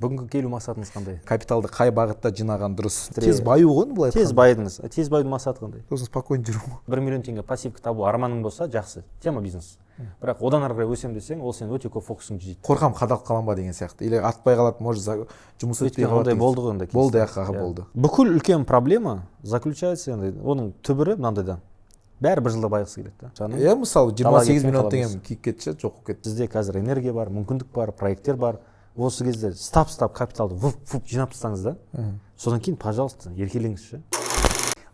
Бүгінгі келу мақсатыңыз қандай? Капиталды қай бағытта жинаған дұрыс? Тез баю ғой, былай айтқанда. Тез байдыңыз. Тез баюдың мақсаты қандай? Сосын спокойно жүру. 1 миллион теңге пассивка табу арманың болса, жақсы. Тема бизнес. Бірақ одан ары қарай өсем десең, ол сен өте көп фокусыңды жейді. Қорқам қадалып қалам ба деген сияқты. Или атпай қалады, может жұмыс өтпей қалады. Ондай болды ғой онда. Болды, болды. Бүкіл үлкен проблема заключается, оның түбірі мынандайда. Бәрі бір жылда байғысы келеді. Мысалы 28 миллион теңгем күйіп кетші, жоқ болып кетті. Бізде қазір энергия бар, мүмкіндік бар, проекттер бар. Осы кезде стап капиталды жинап тастаңыз да. Содан кейін, пожалуйста, еркелеңізші.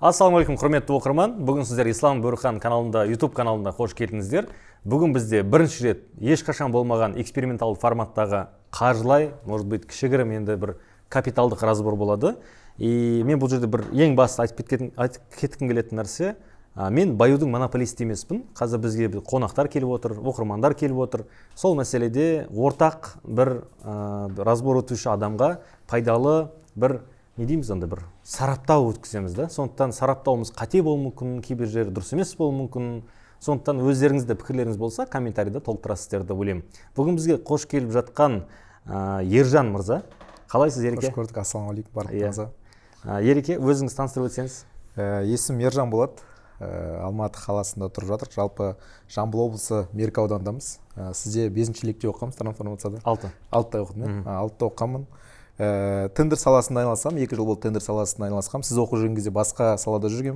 Ассалаумағалейкум, құрметті оқырман. Бүгін сіздер Ислам Бөрхан каналында, YouTube каналында қош келдіңіздер. Бүгін бізде бірінші рет ешқашан болмаған эксперименталды форматтағы қаржылай, может быть, кішігірім енді бір капиталдық разбор болады. И мен бұл жерде бір ең басты айтып кеткім келетін нәрсе, мен баюдың монополисті емеспін. Қазір бізге қонақтар келіп отыр, оқырмандар келіп отыр. Сол мәселеде ортақ бір разбор өтуші адамға пайдалы бір, не дейміз анда, бір сараптау өткіземіз да. Сондықтан сараптауымыз қате болуы мүмкін, кейбір жері дұрыс емес болуы мүмкін. Сондықтан өздеріңізде пікірлеріңіз болса, комментарийда толықтырасыздар деп ойлаймын. Бүгін бізге қош келіп жатқан Ержан мырза. Қалайсыз, Ереке? Қош көрдік, ассалаумағалейкум барлықтарыңызға. Ереке, өзіңіз таныстырып өтсеңіз. Есімім Ержан болады. Алматы қаласында тұрып жатыр. Жалпы Жамбыл облысы Меркі аудандамыз. Сізде 5-ші лекте оқығанмын трансформацияда. 6-та оқыдым. 6-та оқығанмын. Тендер саласында айналысам, 2 жыл болды тендер саласында айналысқам. Сіз оқып жүрген кезде басқа салада жүргем.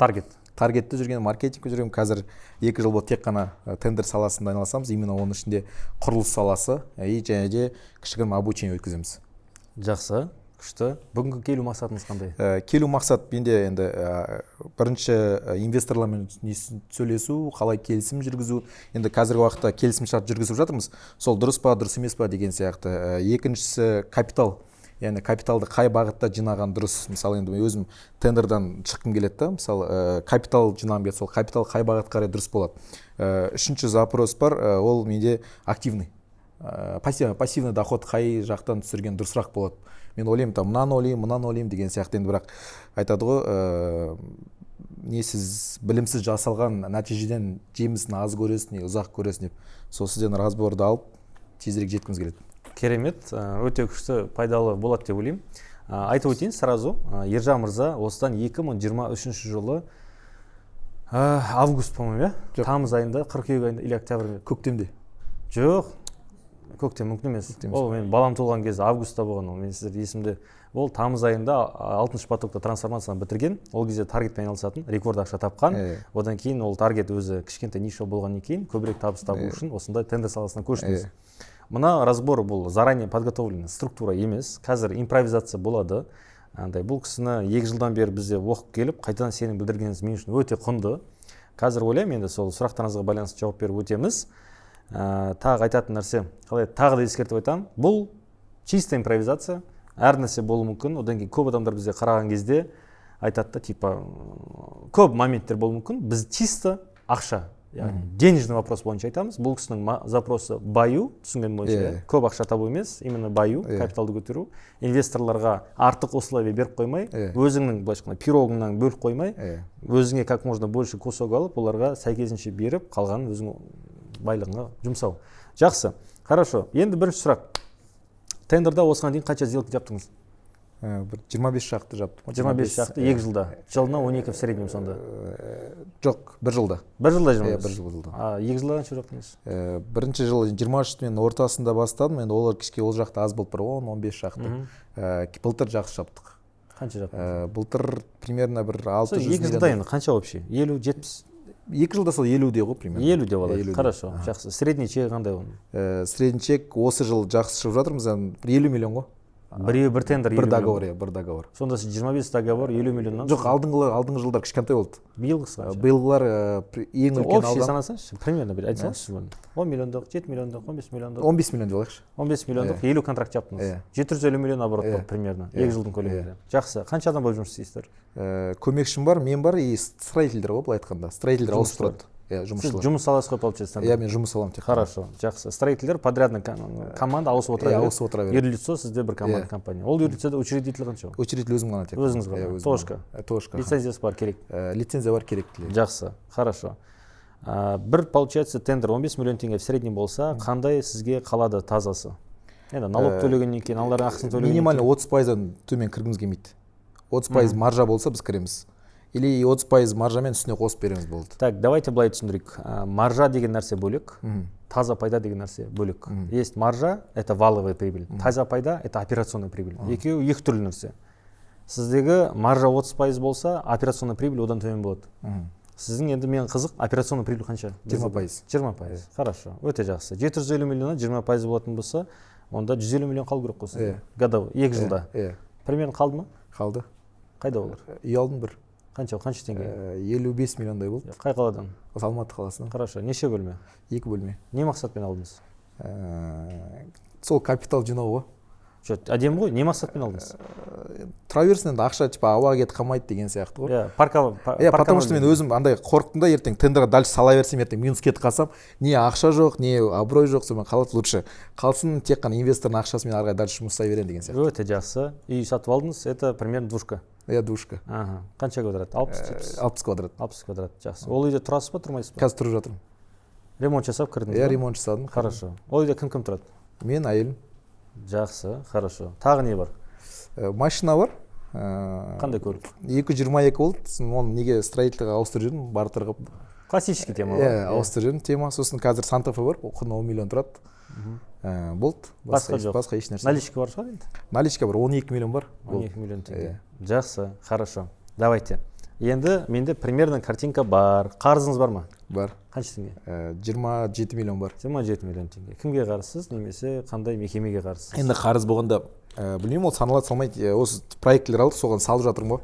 Таргетте жүрген, маркетингте жүргем. Қазір 2 жыл болды тек қана тендер саласында айналысамыз. Именно оның ішінде құрылыс саласы және де кішігірім обучение өткіземіз. Жақсы. Күшті. Бүгінгі келу мақсатыңыз қандай? Келу мақсат менде енді бірінші инвесторлармен сөйлесу, қалай келісім жүргізу. Енді қазіргі уақытта келісім шарт жүргізіп жатырмыз. Сол дұрыс па, дұрыс емес па деген сияқты. Екіншісі капитал. Яғни капиталды қай бағытта жинаған дұрыс. Мысалы енді өзім тендердан шыққым келеді да. Мысалы капитал жинағым келеді. Сол капитал қай бағытқа қарай дұрыс болады. Үшінші запрос бар, ол менде активный. Пассивный доход қай жақтан түсірген дұрысырақ болады. Мен ойлаймын, мынаны ойлаймын деген сияқты. Енді бірақ айтады ғой, не сіз білімсіз жасалған нәтижеден жемісін аз көресің, не ұзақ көресің деп. Сол сізден разборды алып, тезірек жеткіміз келеді. Керемет, өте күшті пайдалы болады деп ойлаймын. Айтып өтейін сразу, Ержан мырза осыдан 2023 жылы август, по-моему, тамыз айында, қыркүйек айында или октябрь, көктемде. Жоқ, көктем мүмкін емес. Ол мен балам толған кезде августта болған, ол мен сіздер есімде. Ол тамыз айында 6-шы потокта трансформацияны бітірген. Ол кезде таргетпен айналысатын, рекорд ақша тапқан. Одан кейін ол таргет өзі кішкентай ниша болғаннан кейін көбірек табыс табу үшін осындай тендер саласына көштіңіз. Мына разбор бұл заранее подготовленный структура емес. Қазір импровизация болады. Бұл кісіні 2 жылдан бері бізде оқып келіп, қайтадан сенің білдіргеніңіз мен үшін өте құнды. Қазір ойлаймын, енді сол сұрақтарыңызға байланысты жауап беріп өтеміз. Тағы айтатын нәрсе, қалай тағы да ескертіп айтамын, бұл чисто импровизация, әр нәрсе болуы мүмкін. Одан кейін көп адамдар бізде қараған кезде айтады да, типа көп моменттер болуы мүмкін. Біз чисто ақша, яғни денежный вопрос бойынша айтамыз. Бұл кісінің запросы баю, түсінген бойынша, көп ақша табу емес, именно баю, капиталды көтеру. Инвесторларға артық условия беріп қоймай, өзіңнің былайша пирогыңнан бөліп қоймай, өзіңе как можно больше кусок алып, оларға сәйкесінше беріп, қалғанын өзің байлығына жұмсау. Жақсы. Хорошо. Енді бірінші сұрақ. Тендерда осыған дейін қанша сделка жаптыңыз? 25 шақты жаптым. 25 шақты 2 жылда. Жылына 12 в среднем сонда. Жоқ, 1 жылда. 1 жылда жинадыңыз? 1 жылда. 2 жылда қанша жаптыңыз? Бірінші жылы 23 мен ортасында бастадым. Енді олар кішке ол жақта аз болып бір 10-15 шақты. Былтыр жақсы жаптық. Қанша жаптыңыз? Былтыр примерно бір 600 миллион. 2 жылда енді қанша вообще? 50, 70? 2 жылда сол 50-де ғой примерно. 50-де болады. Хорошо, жақсы. Средний чек қандай оның? Средний чек осы жыл жақсы шығып жатырмыз, 50 миллион ғой. Бір тендер 50 миллион. Бір договор. Сонда 25 договор 50 миллионнан? Жоқ, алдыңғы жылдар кішкентай болды. Биылғысы қанша? Биылғылар ең үлкен алған. Общий санасаңызшы, примерно бір айтсаңызшы. 10 миллиондық, 7 миллиондық, 15 миллиондық. 15 миллион делайықшы. 15 миллиондық 50 контракт жаптыңыз. 750 миллион оборот болды примерно. 2 жылдың көлемінде. Жақсы. Қанша адам болып жұмыс істейсіздер? Көмекшім бар, мен бар и строительдер ғой былай айтқанда. Строительдер ауысып тұрады. Сіз жұмыс саласыз ғой, получается? Мен жұмыс аламын тек. Хорошо, жақсы. Строительдер, подрядный команда ауысып отыра береді. Ауысып отыра береді. Юрлицо сізде бір команда компания. Ол юрлицода учредитель қанша? Учредитель өзім ғана тек. Өзіңіз ғана. Тошка. Лицензиясы бар керек. Лицензия бар керек. Жақсы, хорошо. Бір, получается, тендер 15 миллион теңге в среднем болса, қандай сізге қалады тазасы? енді налог төлегеннен кейін алар ақысын төлегеннен минимально 30%-дан төмен кіргіміз келмейді. 30% маржа болса біз кіреміз. Или 30% маржамен үстіне қосып береміз болды. Так, давайте былай түсіндірейік. Маржа деген нәрсе бөлек, таза пайда деген нәрсе бөлек. Есть маржа, это валовая прибыль. Таза пайда, это операционная прибыль. Екеуі екі түрлі нәрсе. Сіздегі маржа 30% болса, операционная прибыль одан төмен болады. Сіздің енді мен қызық, операционная прибыль қанша? 20%. 20%. Хорошо, өте жақсы. 750 миллионнан 20% болатын болса, онда 150 миллион қалу керек қой. Годовой, 2 жылда. Примерно қалды ма? Қалды. Қайда олар? Үй алдым бір. Қанша теңге? 55 миллиондай болды. Қай қаладан? Алматы қаласынан. Хорошо, неше бөлме? 2 бөлме. Не мақсатпен алдыңыз? Сол капитал жинау ғой. Әдемі ғой, не мақсатпен алдыңыз? Тұра берсін енді ақша ауаға кетіп қалмайды деген сияқты ғой. Потому что мен өзім андай қорықтым да, ертең тендерға дальше сала берсем, ертең минус кетіп қалсам, не ақша жоқ, не абырой жоқ, сонымен қалады, лучше қалсын тек қана инвестордың ақшасымен ары қарай дальше жұмыс жасай беремін деген сияқты. Өте жақсы. Үй сатып алдыңыз, это примерно двушка. Двушка. Қанша квадрат? 60 квадрат. 60 квадрат, жақсы. Ол үйде тұрасыз ба, тұрмайсыз ба? Қазір тұрып жатырмын. Ремонт жасап кірдіңіз ба? Ремонт жасадым. Хорошо. Ол үйде кім тұрады? Мен, әйелім. Жақсы, хорошо. Тағы не бар? Машина бар. Қандай көлік? 222 болды. Оны неге строительға ауыстырып жүрдім, бартырғып. Классический тема бар. Ауыстырып жүрдім тема. Сосын қазір Santa Fe бар, құны 10 миллион тұрады. Болды. Басқа жоқ. Басқа еш нәрсе. Наличка бар шығар енді? Наличка бар, 12 миллион бар. 12 миллион теңге. Жақсы, хорошо. Давайте. Енді менде примерно картинка бар. Қарызыңыз бар ма? Бар. Қанша теңге? 27 миллион бар. 27 миллион теңге. Кімге қарызсыз, немесе қандай мекемеге қарызсыз? Енді қарыз болғанда, білмеймін, ол саналады салмайды. Осы проектілер алдық, соған салып жатырмын ғой.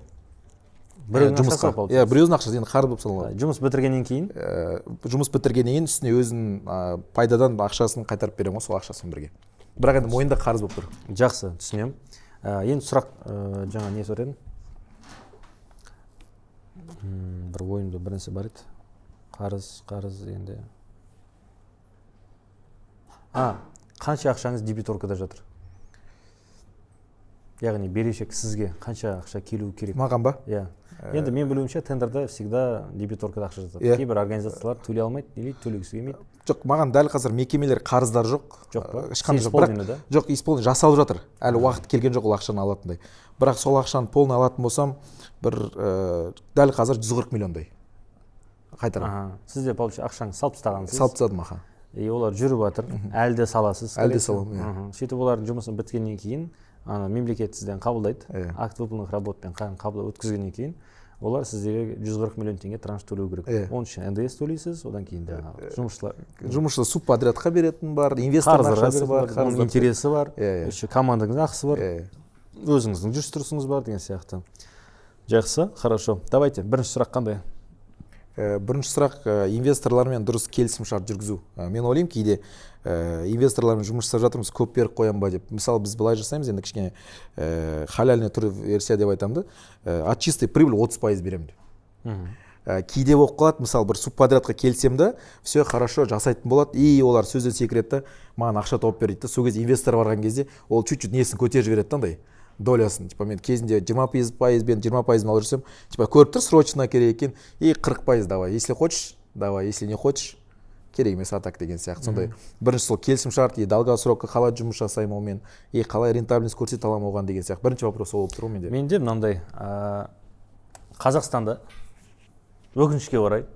Біреудің ақшасы болып? Біреудің ақшасы, енді қарыз болып саналады. Жұмыс бітіргеннен кейін? Жұмыс бітіргеннен кейін үстіне өзінің пайдадан ақшасын қайтарып беремін ғой, сол ақшасын бірге. Бірақ енді мойында қарыз болып тұр. Жақсы, түсінемін. Енді сұрақ жаңа не сұрап едім? Бір ойымда бір нәрсе бар еді. Қарыз енді. Қанша ақшаңыз дебиторкада жатыр? Яғни берешек сізге қанша ақша келу керек? Маған ба? Иә. Енді мен білуімше тендерда всегда дебиторкада ақша жатады. Кейбір организациялар төлей алмайды, или төлегісі келмейді. Жоқ, маған дәл қазір мекемелер қарыздар жоқ. Жоқ па? Ешқандай жоқ. Жоқ, исполнение жасалып жатыр. Әлі уақыт келген жоқ ол ақшаны алатындай. Бірақ сол ақшаны полный алатын болсам, бір дәл қазір 140 миллиондай қайтарамын. Сізде ақшаңыз салып тастағансыз? Салып тастадым, аха. Олар жүріп жатыр, әлі де саласыз. Әлі де саламын. Сөйтіп олардың жұмысын біткеннен кейін мемлекет сізден қабылдайды, акт выполненных работпен өткізгеннен кейін олар сіздерге 140 миллион теңге транш төлеу керек. Оның үшін НДС төлейсіз, одан кейін жұмысшылар субподрядқа беретін бар, инвестордың ақшасы бар, оның интересі бар, командаңыздың ақысы бар, өзіңіздің жүріс-тұрысыңыз бар деген сияқты. Жақсы, хорошо. Давайте, бірінші сұрақ қандай? Бірінші сұрақ, инвесторлармен дұрыс келісім-шарт жүргізу. Мен ойлаймын, кейде инвесторлармен жұмыс жасап жатырмыз, көп беріп қоям ба деп. Мысалы, біз былай жасаймыз, енді кішкене халяльный түр версия деп айтамын да, от чистой прибыль 30% беремін деп. Кейде болып қалады, мысалы, бір субподрядқа келсем да, все хорошо жасайтын болады, и олар сөзден секіреді да, маған ақша тауып бер дейді. Сол кезде инвестор барған кезде, ол чуть-чуть несін көтеріп жібереді андай. Долясын, типа мен кезінде 20% бен 20% алып жүрсем, типа көріп тұр, срочно керек екен, и 40% давай, если хочешь, давай, если не хочешь, керек емес атак деген сияқты. Сондай бірінші сол келісім шарт, и долгосрокқа қалай жұмыс жасаймын ол мен, и қалай рентабельность көрсете аламын оған деген сияқты. Бірінші вопрос ол болып тұр менде. Менде мынандай, Қазақстанда өкінішке орай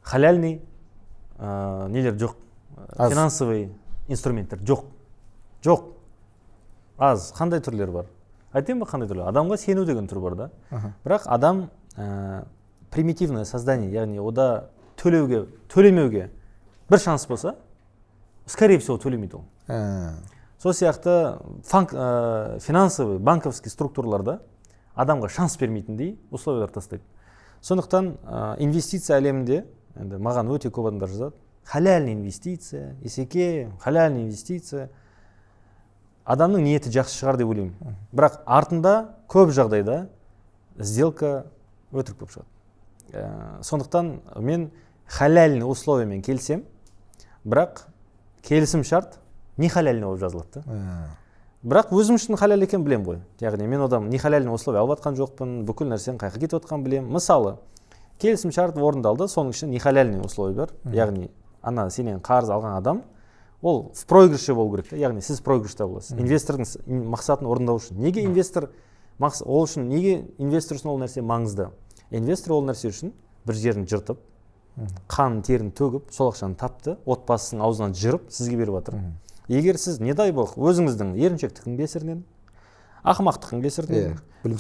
халяльный нелер жоқ, финансовый инструменттер жоқ. Аз, қандай түрлер бар? Айтайын ба қандай түрлер? Адамға сену деген түр бар да. Бірақ адам примитивное создание, яғни ода төлемеуге бір шанс болса, скорее всего төлемейді ол. Сол сияқты финансовый, банковский структураларда адамға шанс бермейтіндей условиялар тастайды. Сондықтан инвестиция әлемінде, енді маған өте көп адамдар жазады, халяльный инвестиция, есеке, халяльный инвестиция. Адамның ниеті жақсы шығар деп ойлаймын. Бірақ артында көп жағдайда сделка өтірік болып шығады. Сондықтан мен халяльный условиямен келсем, бірақ келісім шарт не халяльный болып жазылады. Бірақ өзім үшін халяль екен білем ғой. Яғни мен одан не халяльный условия алып жатқан жоқпын, бүкіл нәрсенің қайқа кетіп жатқан білем. Мысалы, келісім шарт орындалды, соның ішінде не халяльный условия бар. Яғни ана сенен қарыз алған адам ол в проигрыше болу керек та, яғни сіз проигрышта боласыз. Инвестордың мақсатын орындау үшін. Неге инвестор ол үшін, неге инвестор үшін ол нәрсе маңызды? Инвестор ол нәрсе үшін бір жерін жыртып, қанын терін төгіп, сол ақшаны тапты, отбасының аузынан жырып сізге беріп жатыр. Егер сіз, не дай боқ, өзіңіздің еріншектіктің кесірінен, ақымақтықтың кесірінен,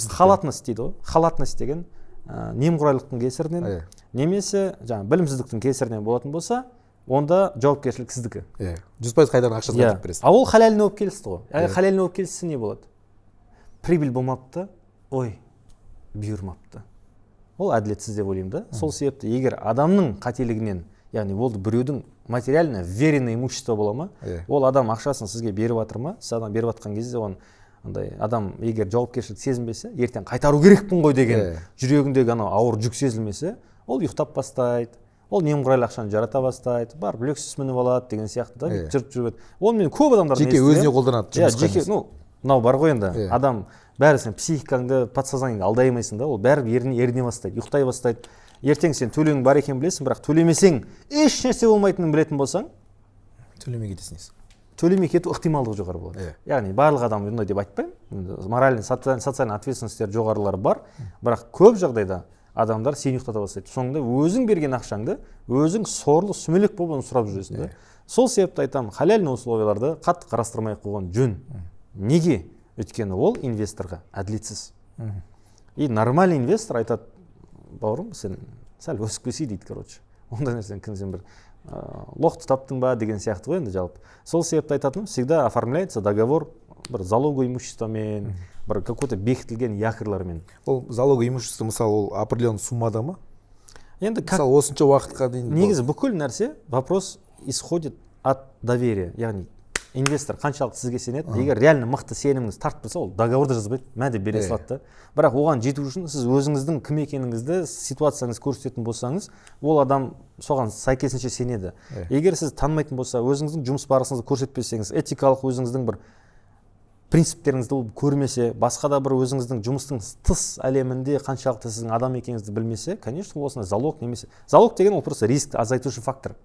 халатность дейді ғой, халатность деген немқұрайлықтың кесірінен, немесе білімсіздіктің кесірінен болатын болса, онда жауапкершілік сіздікі. 100% қайдан ақшасын қайтып бересіз. А ол халяліне болып келісті ғой. Халяліне болып келіссе не болады? Прибыль болмапты, ой, бұйырмапты. Ол әділетсіз деп ойлаймын да. Сол себепті егер адамның қателігінен, яғни болды біреудің материально веренное имущество бола ма, ол адам ақшасын сізге беріп жатыр ма, сіз адам беріп жатқан кезде оған адам егер жауапкершілік сезінбесе, ертең қайтару керекпін ғой деген жүрегіндегі анау ауыр жүк сезілмесе, ол ұйықтап бастайды, ол немқұрайлы ақшаны жарата бастайды, барып люксус мініп алады деген сияқты да, жүріп жүреді. Онымен көп адамдар жеке өзіне қолданады. Жеке, мынау бар ғой енді, адам бәрі сен психикаңды, подсознаниеңді алдай алмайсың да, ол бәрі еріне бастайды, ұйықтай бастайды. Ертең сен төлеуің бар екенін білесің, бірақ төлемесең еш нәрсе болмайтынын білетін болсаң, төлемей кетесің. Төлемей кету ықтималдығы жоғары болады. Яғни барлық адам ондай деп айтпаймын. Моральный, социальный ответственностьтер жоғарылары бар, бірақ көп жағдайда адамдар сені ұйықтата бастайды. Соңында өзің берген ақшаңды өзің сорлы сүмелек болып сұрап жүресің да. Сол себепті айтамын, халяльный условияларды қатты қарастырмай қойған жөн. Неге? Өйткені ол инвесторға әділетсіз. И нормальный инвестор айтады, бауырым, сен сәл өсіп кетсей дейді, короче. Ондай нәрсені кім сен бір лоқты таптың ба деген сияқты ғой енді жалпы. Сол себепті айтатыным, всегда оформляется договор бір залоговое имуществомен, бір какой-то бекітілген якорлармен. Ол залоговое имущество, мысалы, ол определенный суммада ма? Енді мысалы, осынша уақытқа дейін. Негізі бүкіл нәрсе вопрос исходит от доверия, яғни инвестор қаншалықты сізге сенеді, егер реально мықты сеніміңіз тартып тұрса, ол договорды жазбайды, мәде бере салады. Бірақ оған жету үшін сіз өзіңіздің кім екеніңізді, ситуацияңызды көрсететін болсаңыз, ол адам соған сәйкесінше сенеді. Егер сіз танымайтын болса, өзіңіздің жұмыс барысыңызды көрсетпесеңіз, этикалық өзіңіздің бір принциптеріңізді көрмесе, басқа да бір өзіңіздің жұмыстың тыс әлемінде қаншалықты сіздің адам екеніңізді білмесе, конечно, осындай залог немесе. Залог деген ол просто риск азайтушы фактор.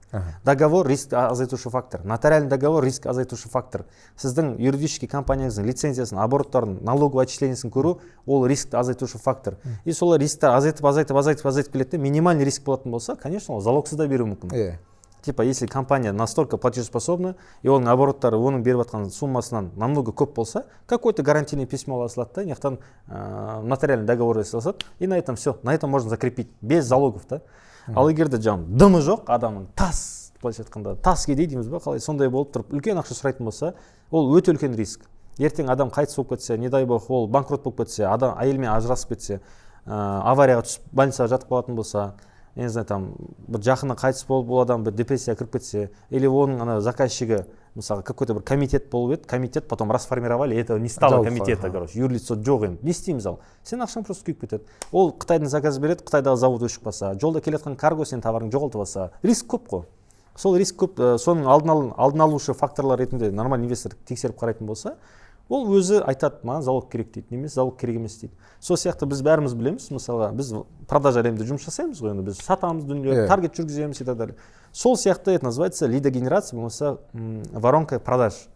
Договор риск азайтушы фактор. Нотариальный договор риск азайтушы фактор. Сіздің юридический компанияңыздың лицензиясын, обороттарын, налоговый отчислениесін көру, ол риск азайтушы фактор. И солар рисктер азайтып келеді, минимальный риск болатын болса, конечно, ол залогсыз да беруі мүмкін. Типа, если компания настолько платежеспособна, и оның обороттары, оның беріп жатқан суммасынан намного көп болса, какой-то гарантийный письмо аласылады да, нехтан нотариальный договор жасалады, и на этом все, на этом можно закрепить, без залогов да. Ал егерде дымы жоқ, адамның тас, былайша айтқанда, тас кедей дейміз ба, қалай сондай болып тұрып, үлкен ақша сұрайтын болса, ол өте үлкен риск. Ертең адам қайтыс болып кетсе, не дай боқ, ол банкрот болып кетсе, адам әйелмен ажырасып кетсе, аварияға түсіп больницаға жатып қалатын болса, не знаю, там бір жақыны қайтыс болып, ол адам бір депрессияға кіріп кетсе, или оның ана заказчигі, мысалы, какой-то бір комитет болып еді, комитет потом расформировали, этого не стало комитета, короче, юрлицо жоқ енді. Не істейміз ал? Сен ақшаң просто күйіп кетеді. Ол Қытайдың заказ береді, Қытайдағы завод өшіп қалса, жолда келетқан карго сен товарың жоғалтып алса, риск көп қой. Сол риск көп, соның алдын алушы факторлар ретінде нормальный инвестор тексеріп қарайтын болса, ол өзі айтады, маған залог керек дейді, немесе залог керек емес дейді. Сол сияқты біз бәріміз білеміз, мысалға біз продажа әлемінде жұмыс жасаймыз ғой, біз сатамыз дүниелерді, таргет жүргіземіз и так далее. Сол сияқты это называется лидогенерация, болмаса воронка продаж.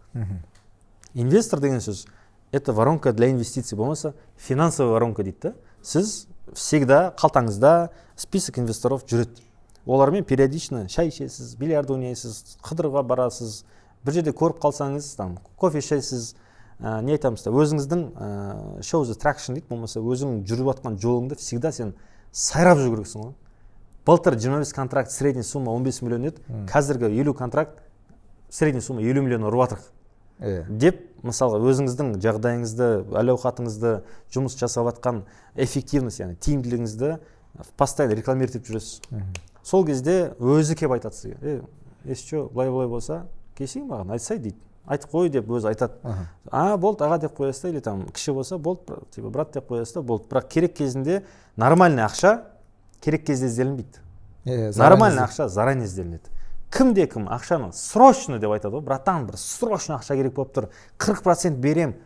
Инвестор деген сөз, это воронка для инвестиций, болмаса финансовая воронка дейді. Сіз всегда қалтаңызда список инвесторов жүреді. Олармен периодично шай ішесіз, бильярд ойнайсыз, қыдыруға барасыз, бір жерде көріп қалсаңыз, там кофе ішесіз, не айтамыз да, өзіңіздің shows attraction дейді, болмаса өзің жүріп жатқан жолыңды всегда сен сайрап жүру керексің ғой. Былтыр 25 контракт, средний сумма 15 миллион еді, қазіргі 50 контракт, средний сумма 50 миллион ұрып жатыр. Деп, мысалға, өзіңіздің жағдайыңызды, әл-ауқатыңызды, жұмыс жасап жатқан эффективность, яғни тиімділігіңізді постоянно рекламировать етіп жүресіз. Сол кезде өзі кеп айтады сізге, еш былай болса, келсең маған айтсай дейді. Айтып қой деп өзі айтады. Болды, аға деп қоясыз да, или там кіші болса, болды, типа брат деп қоясыз да, болды. Бірақ керек кезінде нормальный ақша керек кезде ізделінбейді. Нормальный ақша заранее ізделінеді. Кім ақшаны срочно деп айтады ғой, братан, бір срочно ақша керек болып тұр, 40% берем.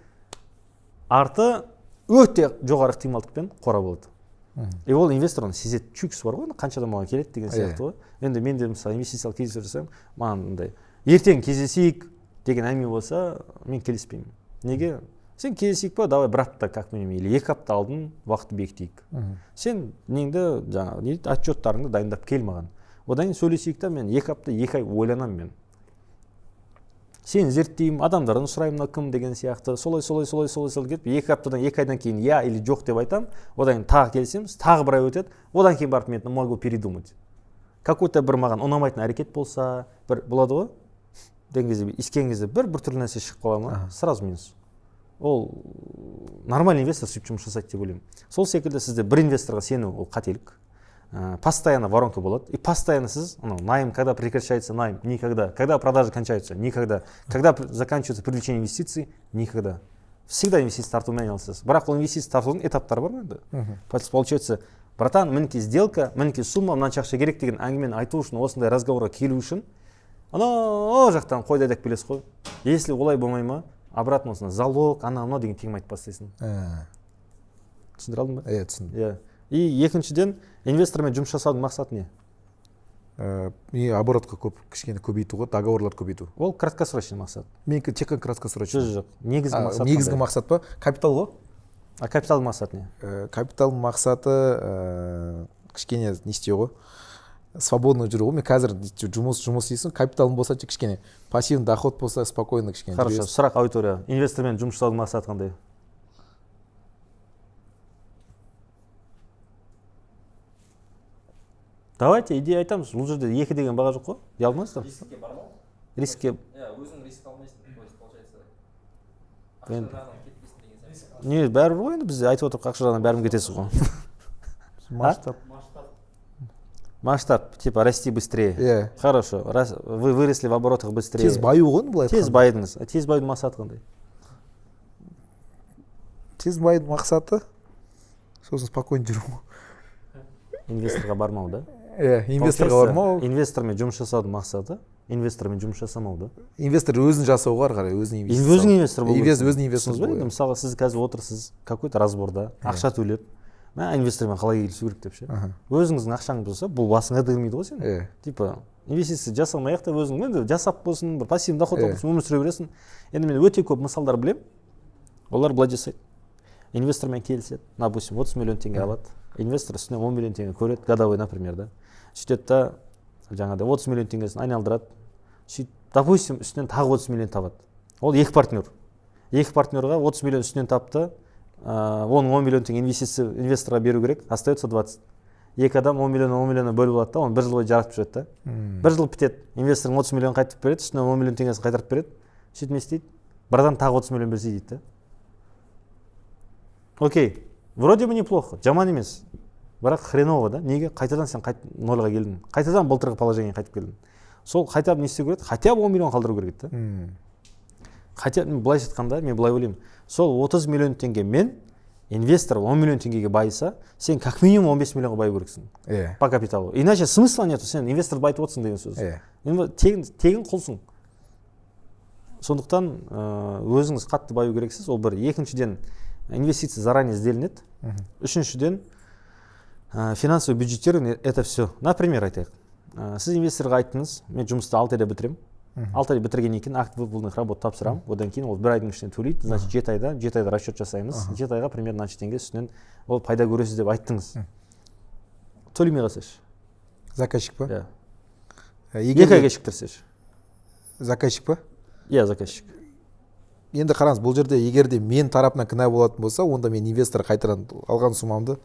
Арты өте жоғары ықтималдықпен қора болады. И ол инвесторның сезет чүкісі бар ғой, қаншадан маған келеді деген сияқты ғой. Енді мен де мысалы инвестициялық кездесу жасаймын, маған ертең кездесейік деген әңгіме болса мен келіспеймін. Неге? Сен кездесейік па, давай бір апта как минимум или 2 апта алдын уақытты бекітейік. Сен неңді жаңағы отчеттарыңды дайындап кел маған. Одан кейін сөйлесейік та, мен 2 апта 2 ай ойланамын мен. Сен зерттеймін, адамдардан сұраймын, кім деген сияқты, солай кетіп 2 аптадан 2 айдан кейін я или жоқ деп айтам, одан кейін тағы келісеміз, тағы бір ай өтеді, одан кейін барып мен могу передумать. Какой-то бір маған ұнамайтын әрекет болса, бір болады ғой, деген кезде искен кезде бір түрлі нәрсе шығып қала ма, сразу минус. Ол нормальный инвестор сөйтіп жұмыс жасайды деп ойлаймын. Сол секілді сізде бір инвесторға сену ол қателік. Постоянно воронка болады, и постоянно сіз найм, когда прекращается найм, никогда, когда продажи кончаются, никогда, когда заканчивается привлечение инвестиций, никогда. Всегда инвестиция тартумен айналысасыз. Бірақ ол инвестиция тартудың этаптары бар ма енді? Получается, братан, мінекей сделка, мінекей сумма, мынанша ақша керек деген әңгімені айту үшін, осындай разговорға келу үшін, о жақтан қойды айдап келесіз ғой. Если олай болмай ма, обратно осында залог, ана деген тегім айтып бастайсың. Түсіндіре алдың ба? Иә, түсіндім. И екіншіден, инвестормен жұмыс жасаудың мақсаты не? Оборотқа кішкене көбейту ғой, договорлар көбейту. Ол краткосрочный мақсат. Менікі тек қана краткосрочный. Жоқ. Негізгі мақсат. Негізгі мақсат па? Капитал ғой? Капиталдың мақсаты не? Капиталдың мақсаты кішкене не істеу ғой? Свободно жүру ғой. Мен қазір жұмыс дейсің, капиталым болса кішкене пассивный доход болса спокойно кішкене. Хорошо, сұрақ аудитория. Инвестормен жұмыс жасаудың мақсаты қандай? Давайте идея айтамыз. Бұл жерде 2 деген баға жоқ қой. Ұялмайсыздар? Рискке бармау? Рискке. Өзің риск алмайсың, то есть получается. Ақша жағынан кетпейсің деген сияқты. Не, бәрібір ғой енді біз айтып отырып ақша жағынан бәрібір кетесіз ғой. Масштаб, типа расти быстрее. Хорошо. Вы выросли в оборотах быстрее. Тез баю ғой былай айтқанда. Тез байдыңыз. Тез байдың мақсаты қандай? Тез байдың мақсаты сосын спокойно жүру. Инвесторға бармау, да? Инвесторға бармау. Инвестормен жұмыс жасаудың мақсаты инвестормен жұмыс жасамау, да? Инвестор өзін жасауға қарай, өзін инвестор. Өзің инвестор болу. Өзін инвестор болу. Мысалы, сіз қазір отырсыз, какой-то разборда, ақша төлеп, мен инвестормен қалай келісу керек деп ше. Өзіңіздің ақшаңыз болса, бұл басыңа дырмайды ғой сен. Типа, инвестиция жасамай ақ та өзің енді жасап болсын, бір пассивный доход болсын, өмір сүре бересің. Енді мен өте көп мысалдар білем. Олар былай жасайды. Инвестормен келіседі, допустим, 30 миллион теңге алады. Инвестор үстіне 10 миллион теңге көреді, годовой, например, да. Сөйтеді да, жаңағыдай 30 миллион теңгесін айналдырады. Сөйтіп, допустим, үстінен тағы 30 миллион табады. Ол 2 партнер. 2 партнерға 30 миллион үстінен тапты, оның 10 миллион теңге инвесторға беру керек, остается 20. 2 адам 10 миллион бөліп алады да, оны 1 жыл бойы жаратып жүреді да. 1 жыл бітеді, инвесторың 30 миллион қайтып береді, үстінен 10 миллион теңгесін қайтарып береді. Сөйтіп не істейді? Брадан тағы 30 миллион берсе дейді да. Окей, вроде бы неплохо, жаман емес. Бірақ хреново, да? Неге? Қайтадан сен нольға келдің. Қайтадан былтырғы положение қайтып келдің. Сол қайта не істеу керек? Хотя бы 10 миллион қалдыру керек та. Хотя былай айтқанда, мен былай ойлаймын. Сол 30 миллион теңге мен инвестор 10 миллион теңгеге байыса, сен как минимум 15 миллионға баю керексің. По капиталу. Иначе смысла нету, сен инвестор байытып отырсың деген сөз. Тегін құлсың. Сондықтан өзіңіз қатты баю керексіз. Ол бір. Екіншіден, инвестиция заранее сделенеді. Үшіншіден, финансовый бюджетирование – это все. Например, айтайық. Сіз инвесторға айттыңыз, мен жұмысты 6 айда бітірем. 6 айда бітіргеннен кейін акт выполненных работ тапсырамын. Одан кейін ол 1 айдың ішінде төлейді. Значит, 7 айда расчет жасаймыз. 7 айға примерно мынанша теңге үстінен ол пайда көресіз деп айттыңыз. Төлемей қалсайшы. Заказчик па? 2 ай кешіктірсейші. Заказчик па? Иә, заказчик. Енді қараңыз, бұл жерде егер де мен тарапынан кінә болатын болса, онда мен инвестор қайтадан алған сумамды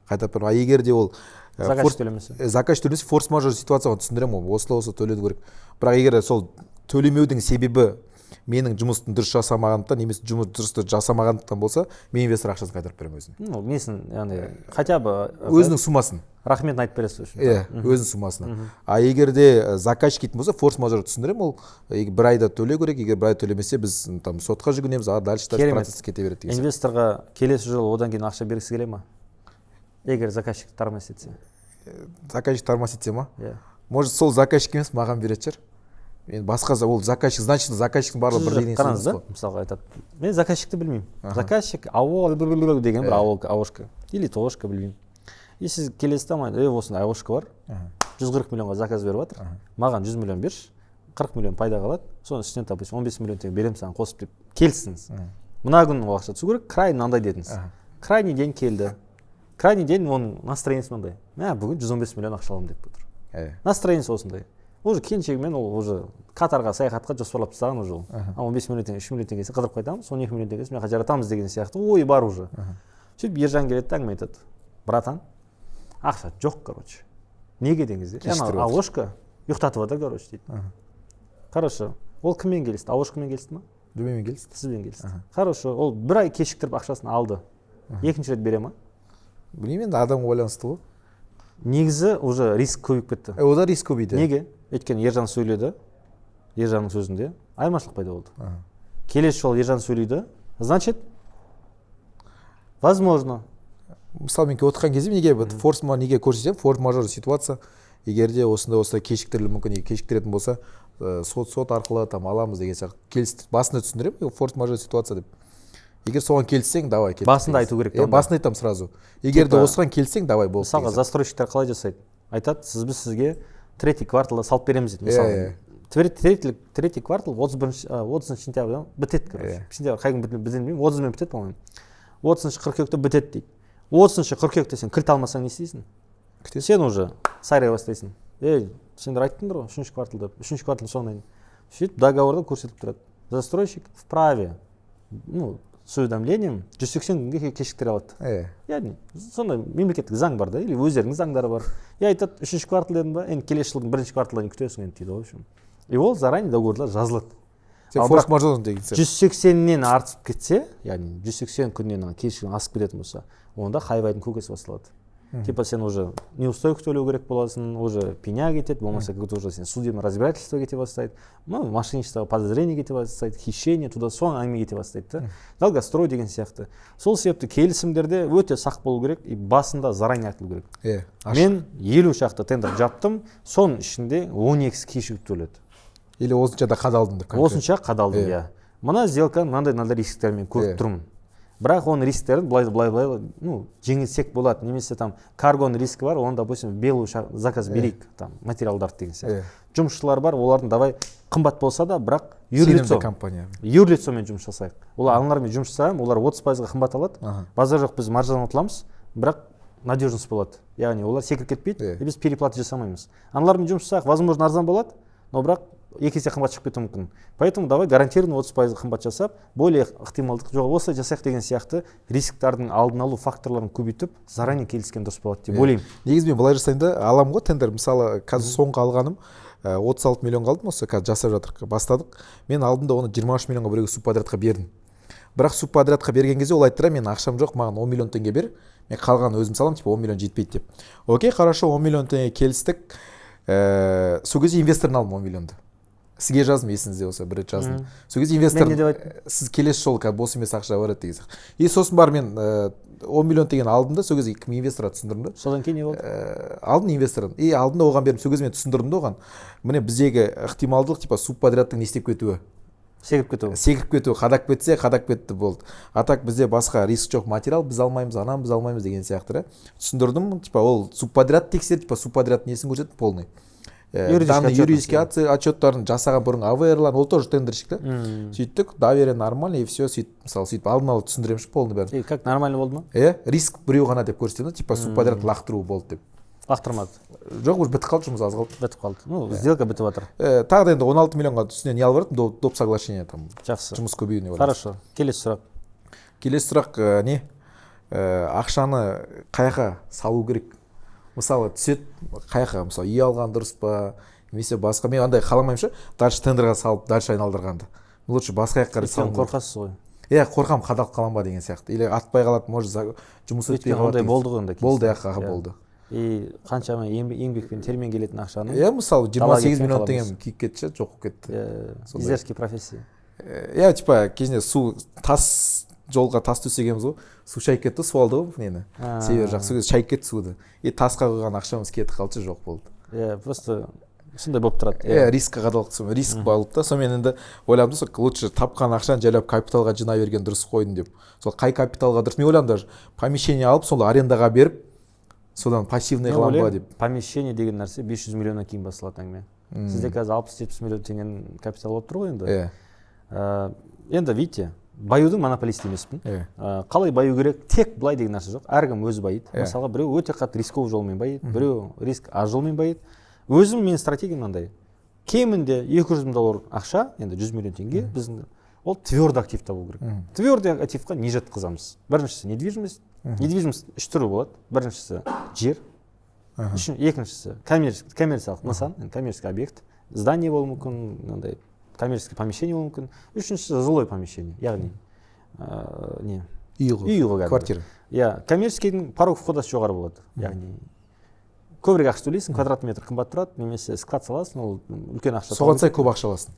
қайтап беремін. А егер де ол заказчик төлемесе, форс-мажор ситуацияға түсіндіремін, ол осы төлеуді керек. Бірақ егер сол төлемеудің себебі менің жұмыстың дұрыс жасамағандықтан, немесе жұмыс дұрыс жасамағандықтан болса, мен инвестор ақшасын қайтарып беремін өзіне. Ну, несін, яғни хотя бы өзінің суммасын. Рахметін айтып бересіз үшін. Өзінің суммасына. А егер де заказчик дейтін болса, форс-мажор түсіндіремін, ол 1 айда төлеу керек, егер 1 ай төлемесе, біз там сотқа жүгінеміз, дальше процесс кете береді деген. Инвесторға келесі жылы одан кейін ақша бергісі келе ма? Егер заказчик тармас етсе. Заказчик тармас етсе ма? Может, сол заказчик емес, маған беретін шығар. Мен басқа ол заказчик, значит, заказчиктің барлығы бір деген сөз ғой. Мысалға айтады. Мен заказчикті білмеймін. Заказчик АО деген бір АОшка или ТОшка білмеймін. И сіз келесіз тамайды, осындай АОшка бар. 140 миллионға заказ беріп жатыр. Маған 100 миллион берші. 40 миллион пайда қалады, соның үстінен допустим 15 миллион теңге беремін саған қосып деп келістіңіз. Мына күні ол ақша түсу керек, крайний мынандай дедіңіз. Крайний день келді. Крайний день оның настроениесі мынандай. Бүгін 115 миллион ақша аламын деп отыр. Настроениесі осындай. Уже келіншегімен ол уже Катарға саяхатқа жоспарлап тастаған уже ол. 15 миллион теңге, 3 миллион теңгесі қыдырып қайтамыз, 12 миллион теңгесі мен жаратамыз деген сияқты ой бар уже. Сөйтіп Ержан келеді, әңгіме айтады. Братан, ақша жоқ, короче. Неге деңіз? Алошка ұйықтатып отыр, короче дейді. Хорошо. Ол кіммен келісті? Алошкамен келісті ма? Дүмемен келісті. Сізбен келісті. Хорошо. Ол бір ай кешіктіріп ақшасын алды. Екінші рет бере ма? Білмеймін, енді адамға байланысты ғой. Негізі уже риск көбейіп кетті. Ода риск көбейді. Неге? Өйткені Ержан сөйледі. Ержанның сөзінде айырмашылық пайда болды. Келесі жолы Ержан сөйлейді. Значит, возможно. Мысалы мен отырған кезде неге форс-мажор неге көрсетсем, форс-мажор ситуация, егер де осындай кешіктірілуі мүмкін, кешіктіретін болса, сот арқылы там аламыз деген сияқты келістіріп, басында түсіндіремін, форс-мажор ситуация деп. Егер соған келіссең, давай кел. Басында айту керек. Басында айтам сразу. Егер де осыған келіссең, давай бол. Мысалға застройщиктер қалай жасайды? Айтады, біз сізге третий кварталда салып береміз дейді. Мысалы, третий квартал 30 сентябрьда бітеді, короче. Сентябрь қай күн бітетінін білмеймін, 30-мен бітеді, по-моему. 30 қыркүйекте бітеді дейді. 30 қыркүйекте сен кілт алмасаң не істейсің? Сен уже сайрай бастайсың. Сендер айттыңдар ғой, 3-ші кварталда, 3-ші квартал соңына дейін. Сөйтіп договорда көрсетіп тұрады. Застройщик вправе, с уведомлением 180 күнге кешіктіре алады. Яғни сондай мемлекеттік заң бар да, или өздерінің заңдары бар. Айтады, 3-ші квартал дедім ба, енді келесі жылдың 1-ші кварталдан күтесің енді дейді, в общем. И ол заранее договорлар жазылады. Сен форс-мажор деген сен. 180-нен артып кетсе, яғни 180 күннен кешігін асып кететін болса, онда хайвайдың көкесі басталады. Типа сен уже неустойка төлеу керек боласың, уже пеня кетеді, болмаса уже сен судебное разбирательство кете бастайды, мошенничество, подозрение кете бастайды, хищение, туда соң әңгіме кете бастайды. Долгострой деген сияқты. Сол себепті келісімдерде өте сақ болу керек и басында заранее айтылу керек. Мен 50 шақты тендер жаптым, соның ішінде 12-сі кешігіп төледі. Или осыншада қадалдым деп. Осынша қадалдым, иә. Мына сделканы мынандай рисктермен көріп тұрмын. Бірақ оның рисктерін былай жеңілсек болады. Немесе там каргоның рискі бар, оны, допустим, белый заказ берейік, там материалдарды деген сияқты. Жұмысшылар бар, олардың давай қымбат болса да, бірақ юрлицомен жұмыс жасайық. Олар аналармен жұмыс жасаймын, олар 30%-ға қымбат алады. Базар жоқ, біз маржадан ұтыламыз, бірақ надежность болады. Яғни олар секіріп кетпейді, біз переплата жасамаймыз. Аналармен жұмыс жасайық, возможно, арзан болады, но бірақ екі есе қымбат шығып кетуі мүмкін. Поэтому давай гарантированно 30% қымбат жасап, более ықтималдық жоқ болса жасайық деген сияқты рисктардың алдын алу факторларын көбейтіп, заранее келіскен дұрыс болады деп ойлаймын. Негізі мен былай жасайын да, аламын ғой тендер. Мысалы, қазір соңғы алғаным 36 миллион қалдым, осы қазір жасап жатырық, бастадық. Мен алдында оны 23 миллионға біреуге субподрядқа бердім. Бірақ субподрядқа берген кезде ол айтты, мен ақшам жоқ, маған 10 миллион теңге бер, мен қалғанын өзім салам, типа 10 миллион жетпейді деп. Окей, хорошо, 10 миллион теңге келістік. Сол кезде инвесторын алдым 10 миллионды. Сізге жаздым, есіңізде болса, бір рет жаздым. Сол кезде инвестор, сіз келесі жол бос емес ақша барады деген сияқты. И сосын бар мен 10 миллион деген алдым да, сол кезде кім инвесторға түсіндірдім да. Содан кейін не болды? Алдын инвесторын. И алдында оған бердім, сол кезде мен түсіндірдім да оған. Міне біздегі ықтималдылық типа субподрядтың не істеп кетуі. Секіріп кетуі, қадап кетсе, қадап кетті болды. Атак бізде басқа риск жоқ, материал біз алмаймыз, анам біз алмаймыз деген сияқты. Түсіндірдім, типа ол субподряд тексер, типа субподряд несін көрсетіп полный. Данный юридический отчеттарын жасаған бұрын АВР-лар, ол тоже тендерщик да. Сөйттік, доверие нормально, и все, сөйтіп алдын алып түсіндіремші полный бәрін. И как нормально болды ма? Риск біреу ғана деп көрсетемін, типа субподряд лақтыру болды деп. Лақтырмады. Жоқ, уже бітіп қалды, жұмыс аз қалды. Бітіп қалды. Сделка бітіп жатыр. Тағы да енді 16 миллионға үстіне не алып бардым, доп соглашение там. Жақсы. Жұмыс көбеюіне байланысты. Хорошо. Келесі сұрақ. Келесі сұрақ не? Ақшаны қаяққа салу керек? Мысалы түсет қаяққа, мысалы үй алған дұрыс па, немесе басқа, мен андай қаламаймыншы, дальше тендерға салып, дальше айналдырғанды. Лучше басқа жаққа салу. Қорқасыз ғой. Қорқам, қадалып қалам ба деген сияқты. Или атпай қалады, может жұмыс өтпей қалады. Ондай болды ғой онда. Болды, болды. И қаншама еңбекпен термен келетін ақшаны. Мысалы 28 миллион теңгем күйіп кетті, жоқ кетті. Изерский профессия. Типа кезінде су тас жолға тас төсегенбіз ғой, су шайып кетті, су алды ғой нені. Себебі жақсы кезде шайып кетті суды. И тасқа құйған ақшамыз кетіп қалды, жоқ болды. Просто сондай болып тұрады. Рискқа қадалып түсім, риск болды да. Сонымен енді ойладым, сол лучше тапқан ақшаны жайлап капиталға жинай берген дұрыс қойдым деп. Сол қай капиталға дұрыс, мен ойладым даже помещение алып, сол арендаға беріп, содан пассивный қылам ба деп. Помещение деген нәрсе 500 миллионнан кейін басталады әңгіме. Сізде қазір 60-70 миллион теңгенің капиталы болып тұр ғой енді. Иә. Енді видите, баюдың монополист емеспін. Қалай баю керек? Тек былай деген нәрсе жоқ. Әркім өзі байыды. Мысалға біреу өте қатты рисковый жолмен байыды, біреу риск аз жолмен байыды. Өзім менің стратегиям мынандай. Кемінде 200 мың доллар ақша, енді 100 миллион теңге біздің ол твердый активта болу керек. Твердый активқа не жатқызамыз? Біріншісі недвижимость. Недвижимость 3 түрі болады. Біріншісі жер, екіншісі коммерциялық нысан, коммерческий объект, здание болуы мүмкін, мынандай коммерческий помещение болуы мүмкін. Үшіншісі жилой помещение, яғни не? Үй ғой, квартира. Иә, коммерческийдің порог входасы жоғары болады. Яғни көбірек ақша төлейсің, квадрат метр қымбат тұрады, немесе склад саласың, ол үлкен ақша. Соған сай көп ақша аласың.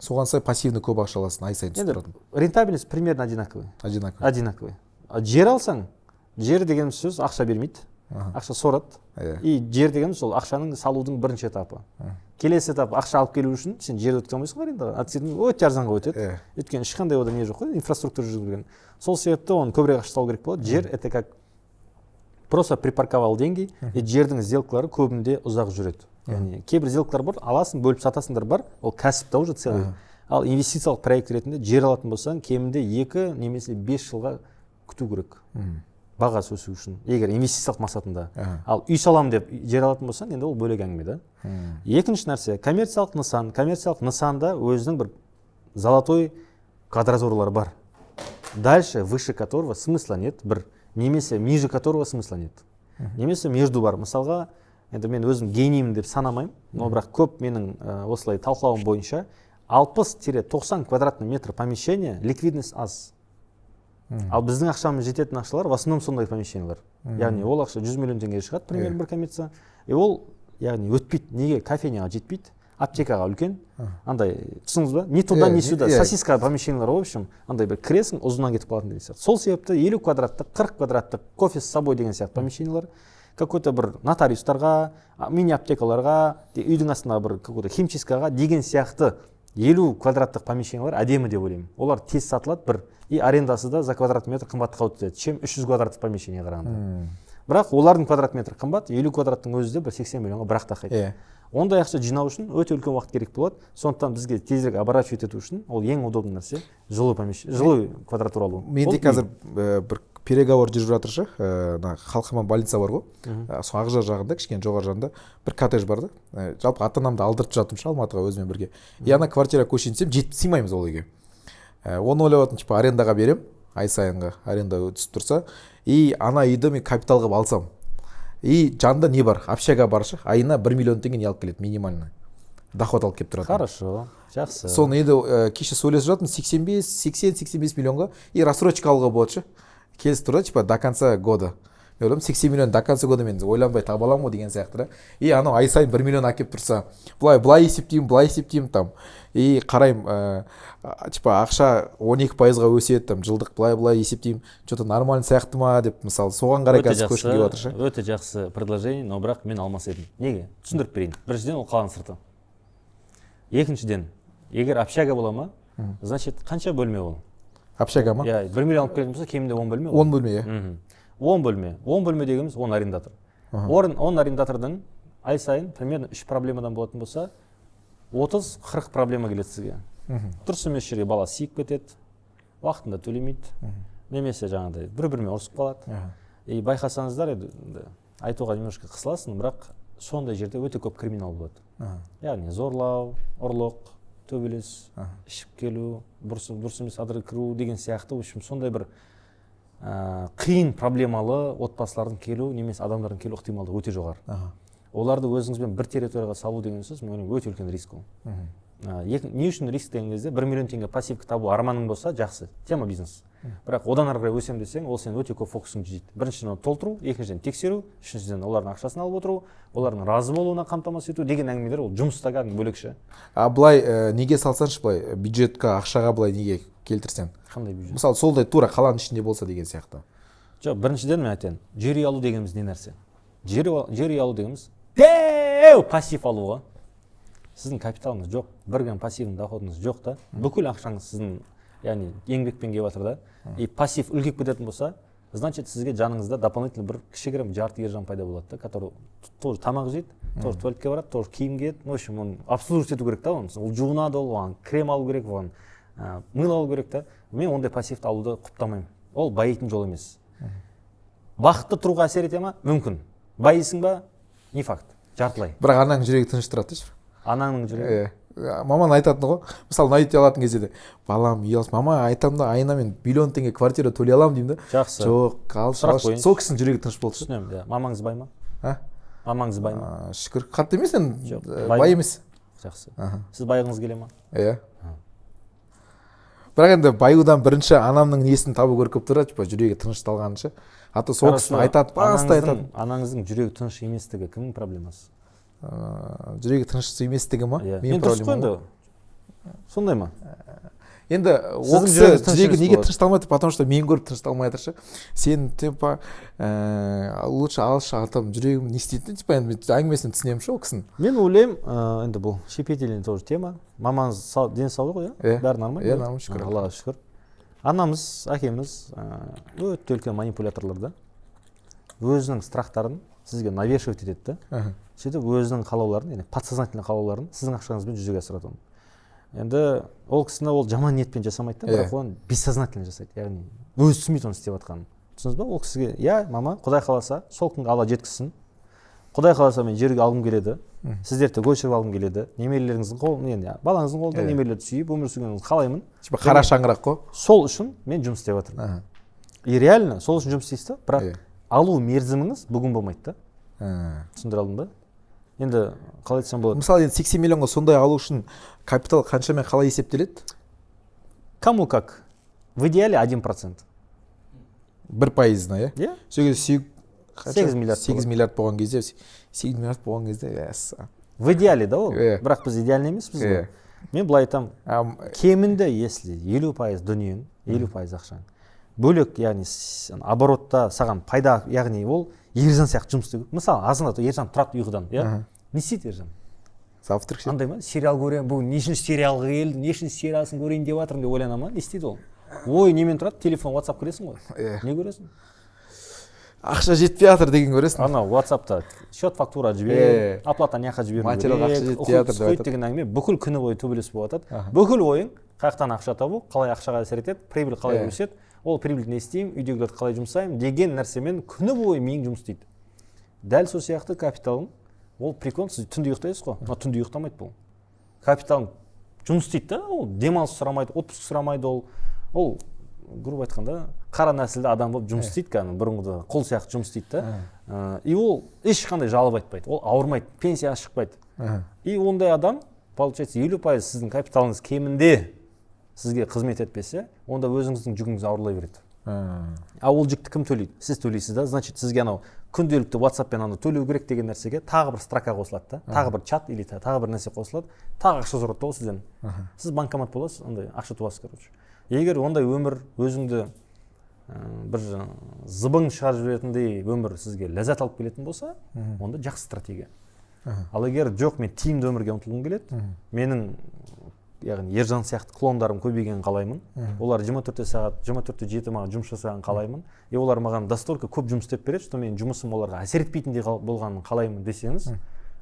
Соған сай пассивный көп ақша аласың, ай сайын түсіп тұрады. Рентабельность примерно одинаковый. Жер алсаң, жер деген сөз ақша бермейді, ақша сорады. И жер деген сол ақшаның салудың бірінші этапы. Келесі этап ақша алып келу үшін сен жерді өткізе алмайсың ғой арендаға. Өте арзанға өтеді. Өйткені ешқандай ода не жоқ қой, инфраструктура жүргізілген. Сол себепті оны көбірек ақша салу керек болады. Жер это как просто припарковал деньги, и жердің сделкалары көбінде ұзақ жүреді. Яғни кейбір сделкалар бар, аласың, бөліп сатасыңдар бар, ол кәсіпте уже целый. Ал инвестициялық проект ретінде жер алатын болсаң, кемінде 2 немесе 5 жылға күту керек. Бағасы өсу үшін, егер инвестициялық мақсатында. Ал үй салам деп жер алатын болсаң, енді ол бөлек әңгіме да. Екінші нәрсе, коммерциялық нысан. Коммерциялық нысанда өзінің бір золотой квадратуралары бар. Дальше, выше которого смысла нет, бір немесе ниже которого смысла нет. Немесе между бар. Мысалға, енді мен өзім гениймін деп санамаймын, но бірақ көп менің осылай талқылауым бойынша 60-90 квадратный метр помещения ликвидность аз. Ал біздің ақшамыз жететін ақшалар в основном сондай помещениялар. Яғни ол ақша 100 миллион теңге шығады, примерно бір коммерция. И ол яғни өтпейді. Неге? Кофейняға жетпейді, аптекаға үлкен. Андай, түсіңіз ба? Ни туда, ни сюда. Сосиска помещениялар, в общем, андай бір кіресің, ұзынан кетіп қалатын деген сияқты. Сол себепті 50 квадраттық, 40 квадраттық кофе с собой деген сияқты помещениялар какой-то бір нотариустарға, мини-аптекаларға, үйдің астында бір какой-то химчисткаға деген сияқты 50 квадраттық помещениялар әдемі деп ойлаймын. Олар тез сатылады бір, и арендасы да за квадрат метр қымбатқа өтеді, чем 300 квадраттық помещение қарағанда. Бірақ олардың квадрат метр қымбат, 50 квадраттың өзі де бір 80 миллионға бірақ тақайды. Ондай ақша жинау үшін өте үлкен уақыт керек болады. Сондықтан бізге тезірек оборачивать ету үшін ол ең удобный нәрсе жилой помещение, жилой квадратура алу. Менде қазір бір переговор жүріп жатыр ше, Халқыман больница бар ғой. Сол ақ жақ жағында, кішкене жоғары жағында бір коттедж бар да. Жалпы ата-анамды алдыртып жаттым ше Алматыға өзімен бірге. И ана квартира көшейін жетіп сыймаймыз ол үйге. Оны ойлап отырмын, типа арендаға берем, ай сайынға аренда түсіп тұрса, и ана үйді мен капитал қылып алсам. И жанында не бар? Общага бар ше, айына 1 миллион теңге не алып келеді минимально. Доход алып келіп тұрады. Хорошо, жақсы. Соны енді кеше сөйлесіп жатырмын 80-85 миллионға и рассрочка алуға болады ше. Келісіп тұрады, типа до конца года. Мен ойлаймын 80 миллион до конца года мен ойланбай таба аламын ғой деген сияқты да. И анау ай сайын 1 миллион әкеп тұрса, былай есептеймін там. И қараймын, типа ақша 12%-ға өседі, там жылдық былай есептеймін. Что-то нормально сияқты ма деп, мысалы, соған қарай қазір көшкім келіп жатыр ше. Өте жақсы предложение, но бірақ мен алмас едім. Неге? Түсіндіріп берейін. Біріншіден ол қаланың сырты. Екіншіден, егер общага бола ма, значит, қанша бөлме ол? Общага ма? Иә, 1 миллион алып келетін болса, кемінде 10 бөлме. 10 бөлме, иә. 10 бөлме. 10 бөлме дегеніміз 10 арендатор. 10 арендатордың ай сайын примерно 3 проблемадан болатын болса, 30-40 проблема келеді сізге. Дұрыс емес жерге бала сиіп кетеді, уақытында төлемейді, немесе жаңағыдай бір-бірімен ұрысып қалады. И байқасаңыздар, айтуға немножко қысыласың, бірақ сондай жерде өте көп криминал болады. Яғни зорлау, ұрлық, төбелес, ішіп келу, дұрыс емес адырға кіру деген сияқты, в общем, сондай бір қиын проблемалы отбасылардың келу, немесе адамдардың келу ықтималдығы өте жоғары. Оларды өзіңізбен бір территорияға салу деген сөз, мен өте үлкен риск ол. Не үшін риск деген кезде 1 миллион теңге пассивка табу арманың болса, жақсы, тема бизнес. Бірақ одан ары қарай өсем десең, ол сен өте көп фокусыңды жейді. Біріншіден толтыру, екіншіден тексеру, үшіншіден олардың ақшасын алып отыру, олардың разы болуына қамтамасыз ету деген әңгімелер ол жұмыста кәдімгі бөлекше. Былай неге салсаңшы, былай бюджетқа, ақшаға былай неге келтірсең? Қандай бюджет? Мысалы, солдай тура қаланың ішінде болса деген сияқты. Жоқ, біріншіден мен айтайын, жер үй алу дегеніміз не нәрсе? Жер үй алу дегеніміз пассив алуға. Сіздің капиталыңыз жоқ, бір грамм пассивный доходыңыз жоқ та, бүкіл ақшаңыз сіздің, яғни еңбекпен келіп жатыр да, и пассив үлкейіп кететін болса, значит сізге жаныңызда дополнительно бір кішігірім жарты ержан пайда болады да, который тоже тамақ жейді, тоже туалетке барады, тоже киім киеді, в общем оны обслуживать ету керек та, оны ол жуынады, ол оған крем алу керек, оған мыл алу керек та. Мен ондай пассивті алуды құптамаймын, ол байитын жол емес. Бақытты тұруға әсер ете ма? Мүмкін. Байисың ба? Не факт, жартылай. Бірақ ананың жүрегі тыныш тұрады дейсіз. Анаңның жүрегі. Маман айтатын ғой, мысалы наити алатын кезде де, балам үй алсын, мама айтамын да айына мен миллион теңге квартира төлей аламын деймін да. Жақсы. Жоқ, алшы. Сол кісінің жүрегі тыныш болды. Түсінемін. Мамаңыз бай ма? Мамаңыз бай ма? Шүкір, қатты емес енді, бай емес. Жақсы. Сіз байғыңыз келе ма? Иә. Бірақ енді баюдан бірінші анамның несін табу керек болып тұрады, жүрегі тынышталғанынша. Аты сол кісіні айтады, басты айтады. Анаңыздың жүрегі тыныш еместігі кімнің проблемасы? Жүрегі тыныш еместігі ма? Мен дұрыс қой, сондай ма? Енді ол кісі жүрегі неге тынышталмайды, потому что мен көріп тынышталмай жатыршы. Сен типа лучше алшы атам, жүрегім не істейді, типа енді әңгімесін түсінемін ше ол кісінің. Мен ойлаймын, енді бұл щепетильный тоже тема. Мамаңыз денсаулығы, иә? Бәрі нормально? Иә, нормально, шүкір. Аллаға шүкір. Анамыз, әкеміз өте үлкен манипуляторлар да. Өзінің страхтарын сізге навешивать етеді да. Сөйтіп өзінің қалауларын, яғни подсознательный қалауларын сіздің ақшаңызбен жүзеге асырады. Енді ол кісіні ол жаман ниетпен жасамайды, бірақ оны бессознательно жасайды, яғни өзі түсінбейді оны істеп жатқанын. Түсінесіз ба? Ол кісіге, иә, мама, Құдай қаласа, сол күнге Алла жеткізсін. Құдай қаласа мен жерге алғым келеді, сіздерді көшіріп алғым келеді, немерелеріңіздің қолында, енді балаңыздың қолында немерелерді сүйіп өмір сүргеніңізді қалаймын. Қара шаңырақ қой. Сол үшін мен жұмыс істеп жатырмын. И реально сол үшін жұмыс істейсіз, бірақ алу мерзіміңіз бүгін болмайды да. Түсіндіре алдым ба? Енді қалай айтсам болады? Мысалы енді 80 миллионға сондай алу үшін капитал қаншамен қалай есептеледі? Кому как? В идеале 1%. 1%-на, иә? Иә. 8 миллиард болған кезде, 8 миллиард болған кезде, в идеале да ол, бірақ біз идеальный емеспіз ғой. Мен былай айтамын, кемінде если 50% дүниең, 50% ақшаң, бөлек, яғни оборотта саған пайда, яғни ол ержан сияқты жұмыс істеу. Мысалы, азында ержан тұрады ұйқыдан, иә? Не істейді ержан? Завтрак ше. Андай ма? Сериал көремін, бүгін не үшін сериалға келдім, не үшін сериалсын көрейін деп жатырмын деп ойлана ма? Не істейді ол? Ой, немен тұрады? Телефон, WhatsApp көресің ғой. Не көресің? Ақша жетпей жатыр деген көресің. Ана WhatsAppта счет фактура жібер, оплата неққа жіберу керек. Материал ақша жетпей жатыр деп айтады. Деген әңгіме бүкіл күні бойы төбелес болып жатады. Бүкіл ойың қаяқтан ақша табу, қалай ақшаға әсер етеді, прибыль қалай өседі, ол прибыльді не істеймін, үйдегілерді қалай жұмсаймын деген нәрсемен күні бойы миың жұмыс істейді. Дәл сол сияқты капиталың, ол прикол, сіз түнде ұйықтайсыз ғой, түнде ұйықтамайды бұл. Капиталың жұмыс істейді да, ол демалыс сұрамайды, отпуск сұрамайды, ол грубо айтқанда қара нәсілді адам болып жұмыс істейді, кәдімгі бұрынғыда қол сияқты жұмыс істейді да. И ол ешқандай жалоб айтпайды, ол ауырмайды, пенсияға шықпайды. И ондай адам, получается, 50% сіздің капиталыңыз кемінде сізге қызмет етпесе, онда өзіңіздің жүгіңіз ауырлай береді. Ол жүкті кім төлейді? Сіз төлейсіз да, значит, сізге анау күнделікті WhatsApp-пен аны төлеу керек деген нәрсеге тағы бір строка қосылады да, тағы бір чат или тағы бір нәрсе қосылады, тағы ақша сұрайды да сізден. Сіз банкомат боласыз, андай ақша туасыз, короче. Егер ондай өмір өзіңді бір зыбың шығарып жіберетіндей өмір сізге ләззат алып келетін болса, онда жақсы стратегия. Ал егер жоқ, мен тиімді өмірге ұмтылғым келеді, менің яғни ержан сияқты клондарым көбейгенін қалаймын, олар 24 сағат 24-7 маған жұмыс жасағанын қалаймын, и олар маған настолько көп жұмыс істеп береді, что менің жұмысым оларға әсер етпейтіндей болғанын қалаймын десеңіз,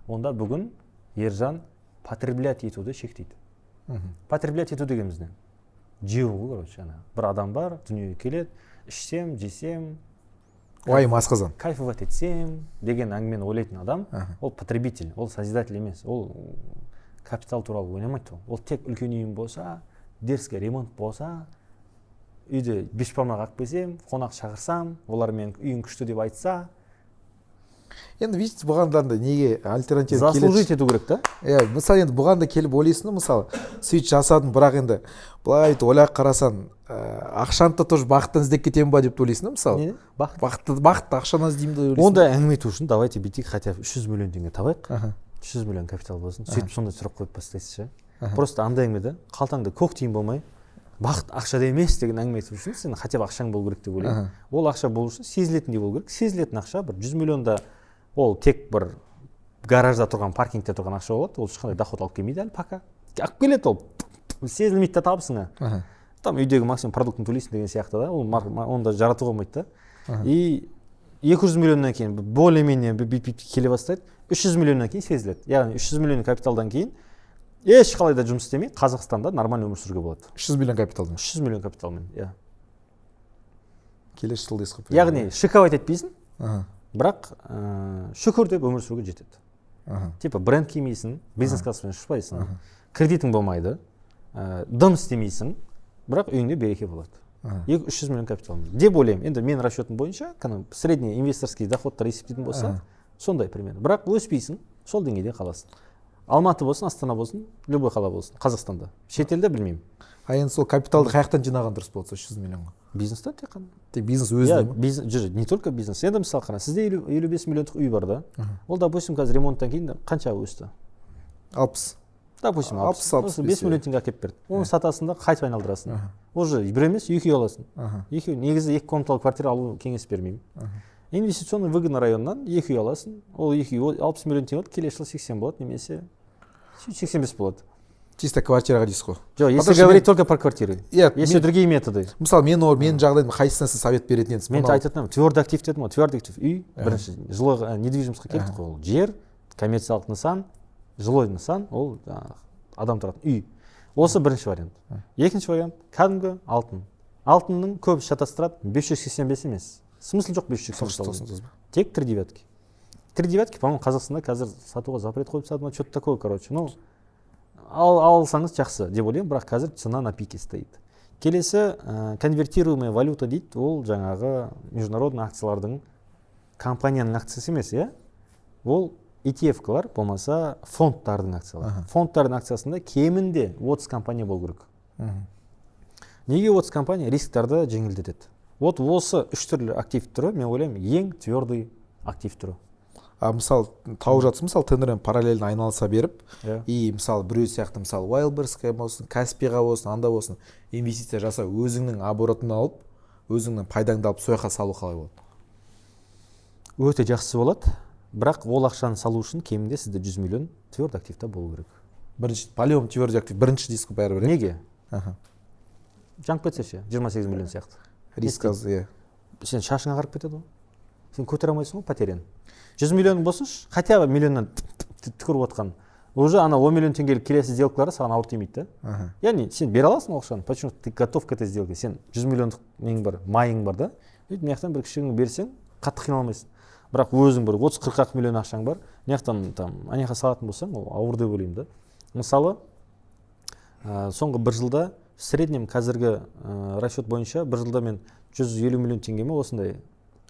онда бүгін ержан потреблять етуді шектейді. Потреблять ету дегеніміз не? Жеу, короче, бір адам бар, дүниеге келеді, ішсем, жесем, уайым асқазан, кайфовать етсем деген әңгімені ойлайтын адам, ол потребитель, ол созидатель емес, ол капитал туралы ойнамайды. Ол тек үлкен үйім болса, дерске ремонт болса, үйде бешбармақ алып келсем, қонақ шақырсам, олар мен үйің күшті деп айтса. Енді видите, бұған да неге альтернатива келеді? Заслужить ету керек та? Мысалы енді бұған да келіп ойлайсың, мысалы, сөйтіп жасадың, бірақ енді былай ойлап қарасаң, ақшаны да тоже бақыттан іздеп кетемін ба деп ойлайсың, мысалы. Бақытты ақшаны іздеймін деп ойлайсың. Онда әңгіме ету үшін давайте бүйтейік, хотя 300 миллион теңге табайық. 300 миллион капитал болсын. Сөйтіп сондай сұрақ қойып бастайсыз ше. Просто андай әңгімеде қалтаңда көк тиын болмай, бақыт ақшада емес деген әңгіме айту үшін сен хотя бы ақшаң болу керек деп ойлаймын. Ол ақша болу үшін сезілетіндей болу керек. Сезілетін ақша бір 100 миллионда ол тек бір гаражда тұрған, паркингте тұрған ақша болады. Ол ешқандай доход алып келмейді әлі пока. Алып келеді ол. Сезілмейді да табысыңа. Там үйдегі максимум продуктын төлейсің деген сияқты да. Ол онда жаратуға болмайды да. и 200 миллионнан кейін более-менее бүйтіп келе бастайды, 300 миллионнан кейін сезіледі. Яғни 300 миллион капиталдан кейін ешқалай да жұмыс істемей Қазақстанда нормально өмір сүруге болады. 300 миллион капиталдан. 300 миллион капиталмен, иә. Келесі жылда ескіп. Яғни шиковать етпейсің, Ага. бірақ шүкір деп өмір сүруге жетеді. Типа бренд кимейсің, бизнес класспен ұшпайсың, кредитің болмайды, дым істемейсің, бірақ үйіңде береке болады. 300 миллион капиталмен. Деп ойлаймын. Енді мен расчетым бойынша, средний инвесторский доходтар есептейтін болса, сондай примерно. Бірақ өспейсің, сол деңгейде қаласың. Алматы болсын, Астана болсын, любой қала болсын, Қазақстанда. Шетелде білмеймін. А енді сол капиталды қаяқтан жинаған дұрыс болды 300 миллионға? Бизнестен тек қана. Тек бизнес өзінде ме? Жоқ, не только бизнес. Енді мысалы қара, сізде 55 миллиондық үй бар да. Ол допустим қазір ремонттан кейін қанша өсті? 60. Допустим 60. 5 миллион теңге әкеліп берді. Оны сатасың да қайтып айналдырасың. Уже бір емес, екі үй аласың. Екі негізі 2 комнаталы квартира алу кеңес бермеймін. Инвестиционный выгодный районнан 2 үй аласың. Ол 2 үй 60 миллион теңге болады, келесі жылы 80 болады, немесе 85 болады. Чисто квартираға дейсіз ғой. Жоқ, если говорить только про квартиры. Есть другие методы. Мысалы менің жағдайым қайсысына сіз совет беретін едіңіз? Мен айтатыным, твердый актив дедім ғой, твердый актив үй, бірінші жилой недвижимостьқа келдік қой, ол жер, коммерциялық нысан, жилой нысан, ол адам тұратын үй. Осы бірінші вариант. Екінші вариант кәдімгі алтын. Алтынның көбі шатастырады, 585 емес. Смысл жоқ 585. Тек 3 девятки. 3 девятки, по-моему, Қазақстанда қазір сатуға запрет қойып сатуға, что-то такое, короче. Ну, алсаңыз жақсы деп ойлаймын, бірақ қазір цена на пике стоит. Келесі конвертируемая валюта дейді, ол жаңағы международный акциялардың компанияның акциясы емес, иә? Ол ETF-калар болмаса фондтардың акциялары. Фондтардың акциясында кемінде 30 компания болу керек. Неге 30 компания? Рисктарды жеңілдетеді. Вот осы 3 түрлі актив түрі, мен ойлаймын, ең твердый актив түрі. Мысалы тауып жатсың, мысалы тендермен параллельно айналыса беріп, и мысалы біреу сияқты мысалы Wildbergsқа болсын, Каспиға болсын, анда болсын, инвестиция жаса, өзіңнің оборотын алып, өзіңнің пайдаңды алып, сояққа салу қалай болады? Өте жақсы болады, бірақ ол ақшаны салу үшін кемінде сізде 100 миллион твердый активта болу керек. Бірінші, по-любому твердый актив, бірінші дискі бәрібір. Неге? Жаңып кетсе ше, 28 миллион сияқты. Риск аз, иә. Сен шашың ағарып кетеді ғой. Сен көтере алмайсың ғой пәтерені. 100 миллион болсыншы, хотя бы миллионнан түкіріп отқан. Уже ана 10 миллион теңгелік келесі сделкалары саған ауыр тимейді да. Яғни сен бере аласың ақшаны, почему ты готов к этой сделке. Сен 100 миллиондық нең бар, майың бар да. Мынаяқтан бір кішігірім берсең, қатты қиналмайсың. Бірақ өзің бір 30-40 миллион ақшаң бар, мынаяқтан там анаяққа салатын болсаң, ол ауыр деп ойлаймын да. Мысалы, соңғы бір жылда в среднем қазіргі расчет бойынша бір жылда мен 150 миллион теңгеме осындай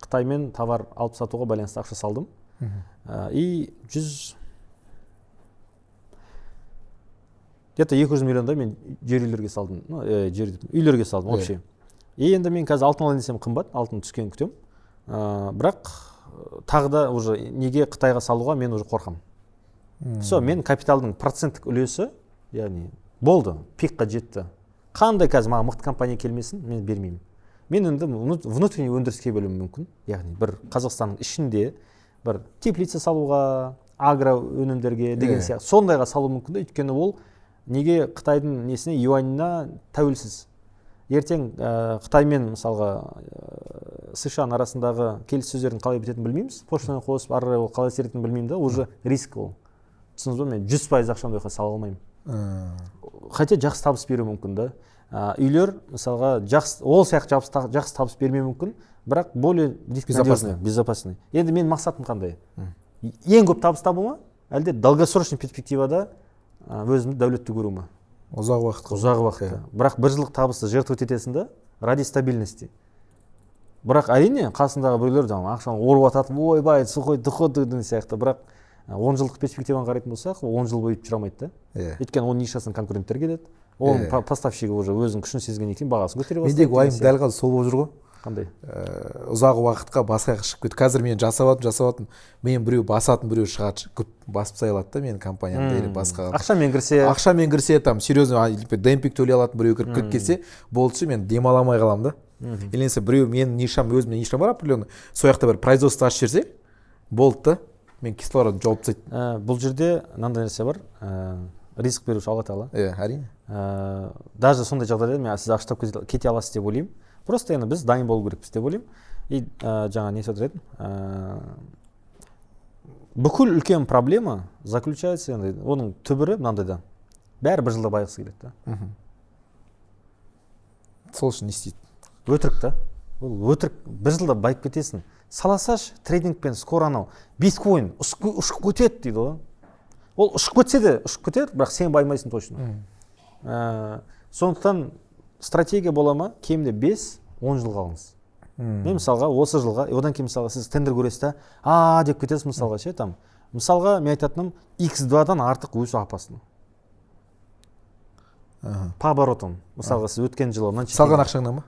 Қытаймен товар алып сатуға байланысты ақша салдым. И 200 миллионда мен жер үйлерге салдым. Үйлерге салдым вообще. И енді мен қазір алтын алайын десем қымбат, алтын түскен күтем. Бірақ тағы да уже неге Қытайға салуға мен уже қорқам. Все, мен капиталдың проценттік үлесі, яғни болды, пикқа жетті. Қандай қазір маған мықты компания келмесін, мен бермеймін. Мен енді внутренний өндіріске бөлуім мүмкін. Яғни бір Қазақстанның ішінде бір теплица салуға, агро өнімдерге деген сияқты сондайға салу мүмкін да, өйткені ол неге Қытайдың несіне юаньна тәуелсіз. Ертең Қытаймен мысалға США-ның арасындағы келіссөздердің қалай бітетінін білмейміз. Поштамен қосып, ары қарай ол қалай істейтінін білмеймін да, уже риск ол. Түсініңіз ба, мен 100% ақшамды ойға сала алмаймын. Хотя жақсы табыс беруі мүмкін да. Үйлер мысалға ол сияқты жақсы табыс бермеуі мүмкін, бірақ более безопасный. Енді мен мақсатым қандай? Ең көп табыс табу ма? Әлде долгосрочный перспективада өзімді дәулетті көру ма? Ұзақ уақытта. Бірақ бір жылдық табысты жертвовать етесің да, ради стабильности. Бірақ әрине қасындағы біреулер ақшаны орып ататып, ойбай, сухой доход деген сияқты, бірақ 10 жылдық перспективаны қарайтын болсақ, 10 жыл бойы жүре алмайды да. Өйткені оның нишасын конкуренттер келеді. Оның поставщигі уже өзінің күшін сезгеннен кейін бағасын көтере бастайды. Мендегі уайым дәл қазір сол болып жүр ғой. Қандай? Ұзақ уақытқа басқаға шығып кетті. Қазір мен жасаватым. Мен біреу басатын, біреу шығады, басып сайылады да менің компаниямда или басқа. Ақшамен кірсе, там серьезно демпинг төлей алатын біреу кіріп кетсе, болды, мен демаламай қаламын да. Еленсе біреу менің нишам, өзімнің нишам бар определенный. Сол жақта бір производство ашып жіберсе, болды да. Мен кислород жауып тастайды. Бұл жерде мынандай нәрсе бар. Риск беруші Алла Тағала. Әрине. Даже сондай жағдайда мен сіз ақша кете аласыз деп ойлаймын. просто енді біз дайын болу керекпіз деп ойлаймын. И жаңа не айтып едім, бүкіл үлкен проблема заключается, енді оның түбірі мынандайда, бәрі бір жылда байығысы келеді да. Сол үшін не істейді? Өтірік та. Ол өтірік, бір жылда байып кетесің. Саласаш трейдингпен скоро анау биткоин ұшып кетеді дейді ғой. Ол ұшып кетсе де ұшып кетеді, бірақ сен баймайсың точно. Сондықтан стратегия бола ма, кемінде 5-10 жылға алыңыз. Мен мысалға осы жылға, одан кейін мысалға сіз тендер көресіз да, деп кетесіз мысалға ше там. Мысалға мен айтатыным x2-дан артық өсу опасно. По оборотам. Мысалға сіз өткен жылы салған ақшаңнан ма?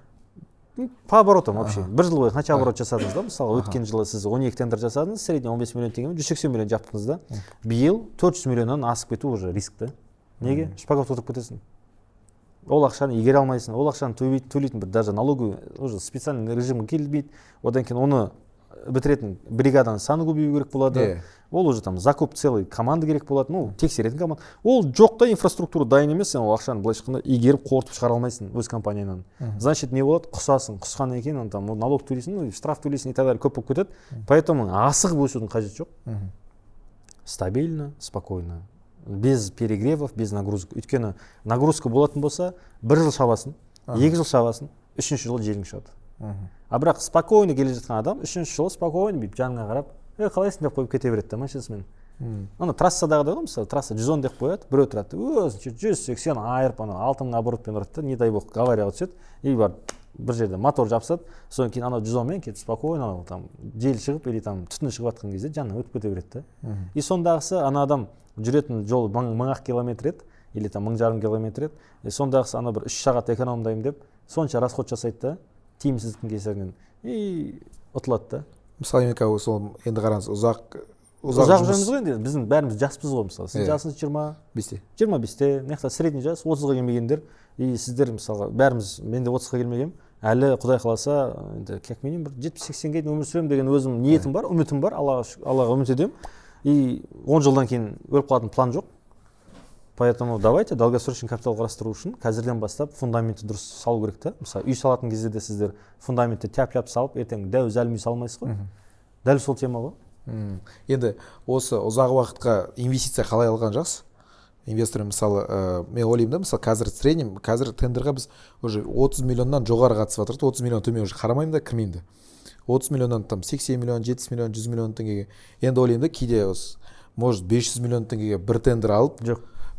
По оборотам вообще. Бір жыл бойы қанша оборот жасадыңыз да? Мысалға өткен жылы сіз 12 тендер жасадыңыз, средний 15 миллион теңгемен 180 миллион жаптыңыз да. Биыл 400 миллионнан асып кету уже риск та. Неге? Шпагат отырып кетесің. Ол ақшаны игере алмайсың, ол ақшаны төлейтін бір даже налоговый уже специальный режимге келмейді. Одан кейін оны бітіретін бригаданың саны көбею керек болады. Ол уже там закуп целый команда керек болады, ну тексеретін команда. Ол жоқ та, инфраструктура дайын емес, сен ол ақшаны былайша айтқанда игеріп қорытып шығара алмайсың өз компанияңнан. Значит, не болады? Құсасың, құсқаннан кейін там налог төлейсің, штраф төлейсің и так далее, көп болып кетеді. Поэтому асығып өсудің қажеті жоқ. Стабильно, спокойно. Без перегревов, без нагрузок. Өйткені нагрузка болатын болса, 1 жыл шабасын, 2 жыл шабасын, 3-ші жылы жерің шығады. А бірақ спокойно келе жатқан адам 3-ші жылы спокойно бейіп жанына қарап, қалайсың деп қойып кете береді машинасымен. Ана трассадағыдай ғой, мысалы, трасса 110 деп қояды, біреу тұрады, өзінше 180 айырып, 6000 оборотпен ұрады, не дай бог аварияға түседі, и бар бір жерде мотор жапсады, содан кейін анау 110-мен кетіп спокойно там жел шығып или там түтіні шығып жатқан кезде жанына өтіп кете береді да. И сондағысы ана адам жүретін жол 1000 километр еді, или там 1500 километр еді. И сондағысы ана бір 3 сағат экономдаймын деп, сонша расход жасайды да, тиімсіздіктің кесірінен. И ұтылады да. Мысалы, мен сол енді қараңыз, ұзақ жүрміз ғой енді, біздің бәріміз жаспыз ғой мысалы. Сіз жасыңыз 25-те, мына средний жас 30-ға келмегендер, и сіздер мысалға бәріміз, мен де 30-ға келмегенмін, әлі Құдай қаласа, енді как минимум 70-80-ге өмір сүремін деген өзім ниетім бар, үмітім бар, Аллаға үміт етемін. И 10 жылдан кейін өліп қалатын план жоқ. Поэтому давайте долгосрочный капитал қарастыру үшін қазірден бастап фундаментті дұрыс салу керек та. Мысалы, үй салатын кезде де сіздер фундаментті тяп-ляп салып, ертең дәу зәлім үй салмайсыз ғой. Дәл сол тема ғой. Енді осы ұзақ уақытқа инвестиция қалай алған жақсы? Инвестор мысалы, мен ойлаймын да, мысалы қазір тендерға біз уже 30 миллионнан жоғары қатысып жатырмыз, 30 миллион төмен уже қарамаймын да, кірмеймін да. 30 миллионнан там 80 миллион, 70 миллион, 100 миллион теңгеге. Енді ойлаймын да, кейде может 500 миллион теңгеге бір тендер алып,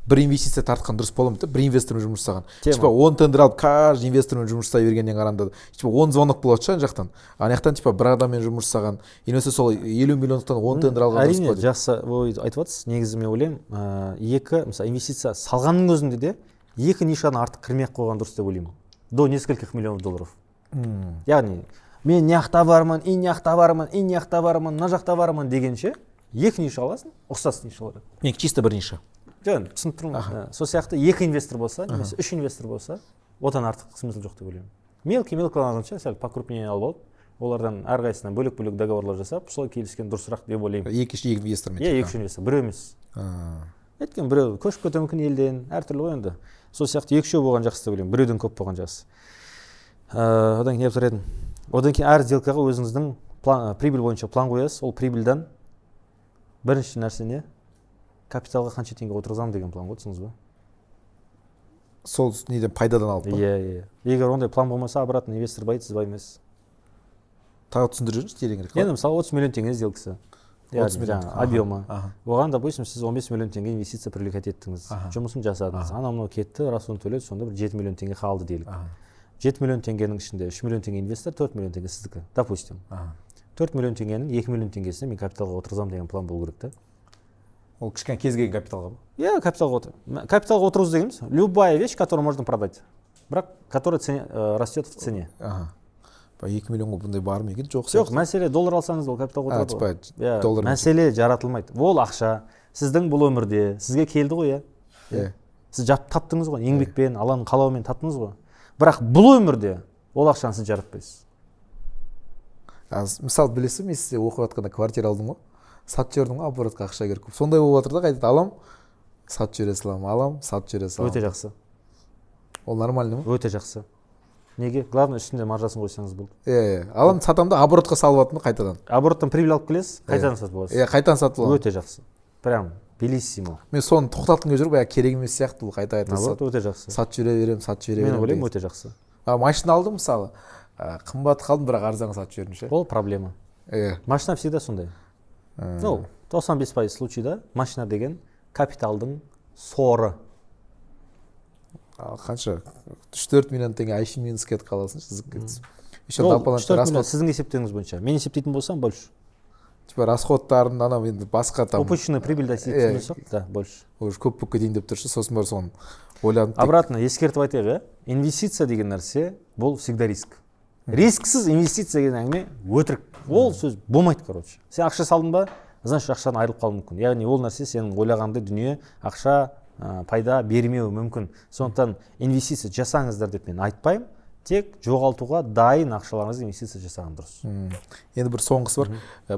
бір инвестиция тартқан дұрыс бола ма да, бір инвестормен жұмыс жасаған. Типа 10 тендер алып, каждый инвестормен жұмыс жасай бергеннен қарағанда, типа 10 звонок болады ша ана жақтан. Ана жақтан типа бір адаммен жұмыс жасаған. Немесе сол 50 миллиондықтан 10 тендер алған дұрыс болады. Әрине, жақсы ой айтып жатсыз. Негізі мен ойлаймын, екі, мысалы, инвестиция салғанның өзінде де екі нишаны артық кірмей қойған дұрыс деп ойлаймын. До нескольких миллионов долларов. Яғни мен не жақта бармын, и не жақта бармын, и не жақта бармын, мына жақта бармын дегенше екі ниша аласың, ұқсас нишалар. Мен чисто бір ниша. Жоқ, түсініп тұрмын. Сол сияқты екі инвестор болса, немесе 3 инвестор болса, одан артық смысл жоқ деп ойлаймын. Мелкий-мелкий сәл покрупнее алып алып, олардан әрқайсысынан бөлек-бөлек договорлар жасап, солай келіскен дұрысырақ деп ойлаймын. Екі инвестормен. Екі инвестор, біреу емес. Өйткені біреу көшіп кетуі мүмкін елден, әртүрлі ғой енді. Сол сияқты екі-үшеу болған жақсы деп ойлаймын, біреуден көп болған жақсы. Одан кейін айтар едім. Одан кейін әр сделкаға өзіңіздің прибыль бойынша план қоясыз, ол прибыльдан бірінші нәрсе не? Капиталға қанша теңге отырғызамын деген план ғой, түсіңіз ба? Сол неден пайдадан алып па? Иә. Егер ондай план болмаса, обратно инвестор байиды, сіз баймайсыз. Тағы түсіндіріп жүріңіз, тереңірек. Енді мысалы 30 миллион теңге сделкасы. 30 миллион объемы. Оған, допустим, сіз 15 миллион теңге инвестиция привлекать еттіңіз. Жұмысын жасадыңыз. Анау кетті, расходын төледі, сонда бір 7 миллион теңге қалды делік. 7 миллион теңгенің ішінде 3 миллион теңге инвестор, 4 миллион теңге сіздікі, допустим. 4 миллион теңгенің 2 миллион теңгесіне мен капиталға отырғызамын деген план болу керек та. Ол кішкене кез келген капиталға ба? Иә, капиталға отырғыз дегеніміз, любая вещь, которую можно продать, бірақ которая растет в цене. 2 миллионға бұндай бар ма екен? Жоқ, мәселе доллар алсаңыз ол капиталға отырады. Мәселе жаратылмайды. Ол ақша сіздің бұл өмірде сізге келді ғой, иә. Сіз таптыңыз ғой, еңбекпен, Алланың қалауымен таптыңыз ғой. Бірақ бұл өмірде ол ақшаны сіз жаратпайсыз. Мысалы білесің, мен сізде оқып жатқанда квартира алдым ғой. Сатып жібердім ғой, оборотқа ақша керек. Сондай болып жатыр да, қайтадан алам, сатып жібере саламын, алам, сатып жібере саламын. Өте жақсы. Ол нормально ма? Өте жақсы. Неге? Главное үстінде маржасын қойсаңыз болды. Алам сатам да оборотқа салып атым қайтадан. Обороттан прибыль алып келесіз, қайтадан сатып аласыз. Қайтадан сатып аламын. Өте жақсы. Прям белиссимо. Мен соны тоқтатқым келіп жүр, керек емес сияқты, бұл қайта Өте жақсы. сатып жүре беремін. Мен ойлаймын өте жақсы. Машина алдым мысалы, қымбат қалдым, бірақ арзанға сатып жібердім ше. Ол проблема. Машина всегда сондай. 95% случайда машина деген капиталдың соры. Қанша 3-4 миллион теңге айши минус кетіп қаласың, еще Ол дополнительный 4 миллион расход. сіздің есептеуіңіз бойынша. Мен есептейтін болсам больше. Типа расходтарын анау енді басқа там Упущенный прибыль да есептемесек, да, больше. уже көп болып кетейін деп тұршы, сосын барып соны ойланып. Обратно ескертіп айтайық, инвестиция деген нәрсе бұл всегда риск. Рисксіз инвестиция деген әңгіме өтірік. Ол сөз болмайды, короче. Сен ақша салдың ба, значит ақшадан айырылып қалуы мүмкін. Яғни ол нәрсе сенің ойлағандай дүние ақша пайда бермеуі мүмкін. Сондықтан инвестиция жасаңыздар деп мен айтпаймын. Тек жоғалтуға дайын ақшаларыңызды инвестиция жасаған дұрыс. Енді бір соңғысы бар.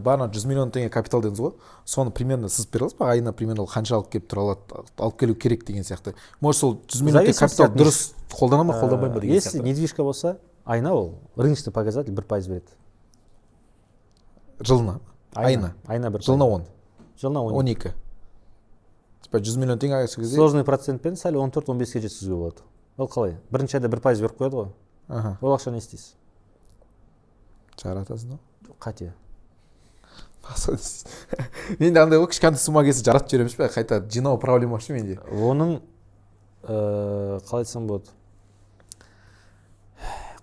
Бағана 100 миллион теңге капитал дедіңіз ғой. Соны примерно сіз бере аласыз ба? Айына примерно қанша алып келіп тұра алады, алып келу керек деген сияқты. Может сол 100 миллион теңге капитал дұрыс қолдана ма, қолданбай ма деген сияқты. Если недвижка болса, айна ол рыночный показатель 1% береді. Жылына? Айына? Айына 1%. Жылына 10? Жылына 12. Типа 100 миллион теңге айсы кезде? Сложный процентпен сәл 14-15-ке жеткізуге болады. Ол қалай? Бірінші айда 1% беріп қояды ғой. Ол ақша не істейсіз? Жаратасың ба? Қате. Мен де андай кішкентай сумма келсе жаратып жібереміз бе? Қайта жинау проблема ше менде. Оның қалай айтсам болады?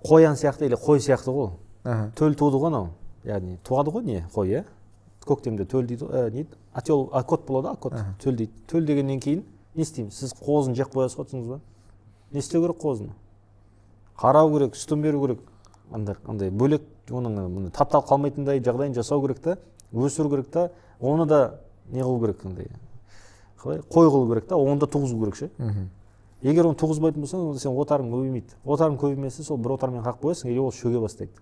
Қоян сияқты или қой сияқты ғой. Төл туды ғой анау. Яғни туады ғой не? Қой, иә? Көктемде төл дейді, не? Акот болады, акот. Төл дейді. Төл дегеннен кейін не істейміз? Сіз қозын жеп қоясыз ғой, түсіңіз ба? Не істеу керек қозыны? Қарау керек, сүтін беру керек. Андай бөлек оның тапталып қалмайтындай жағдайын жасау керек та, өсіру керек та, оны да не қылу керек андай. Қалай? Қой қылу керек та, оны да туғызу керек ше. Егер оны туғызбайтын болсаң, онда сен отарың көбеймейді. Отарың көбеймесе, сол бір отармен қақып қоясың, или ол шөге бастайды.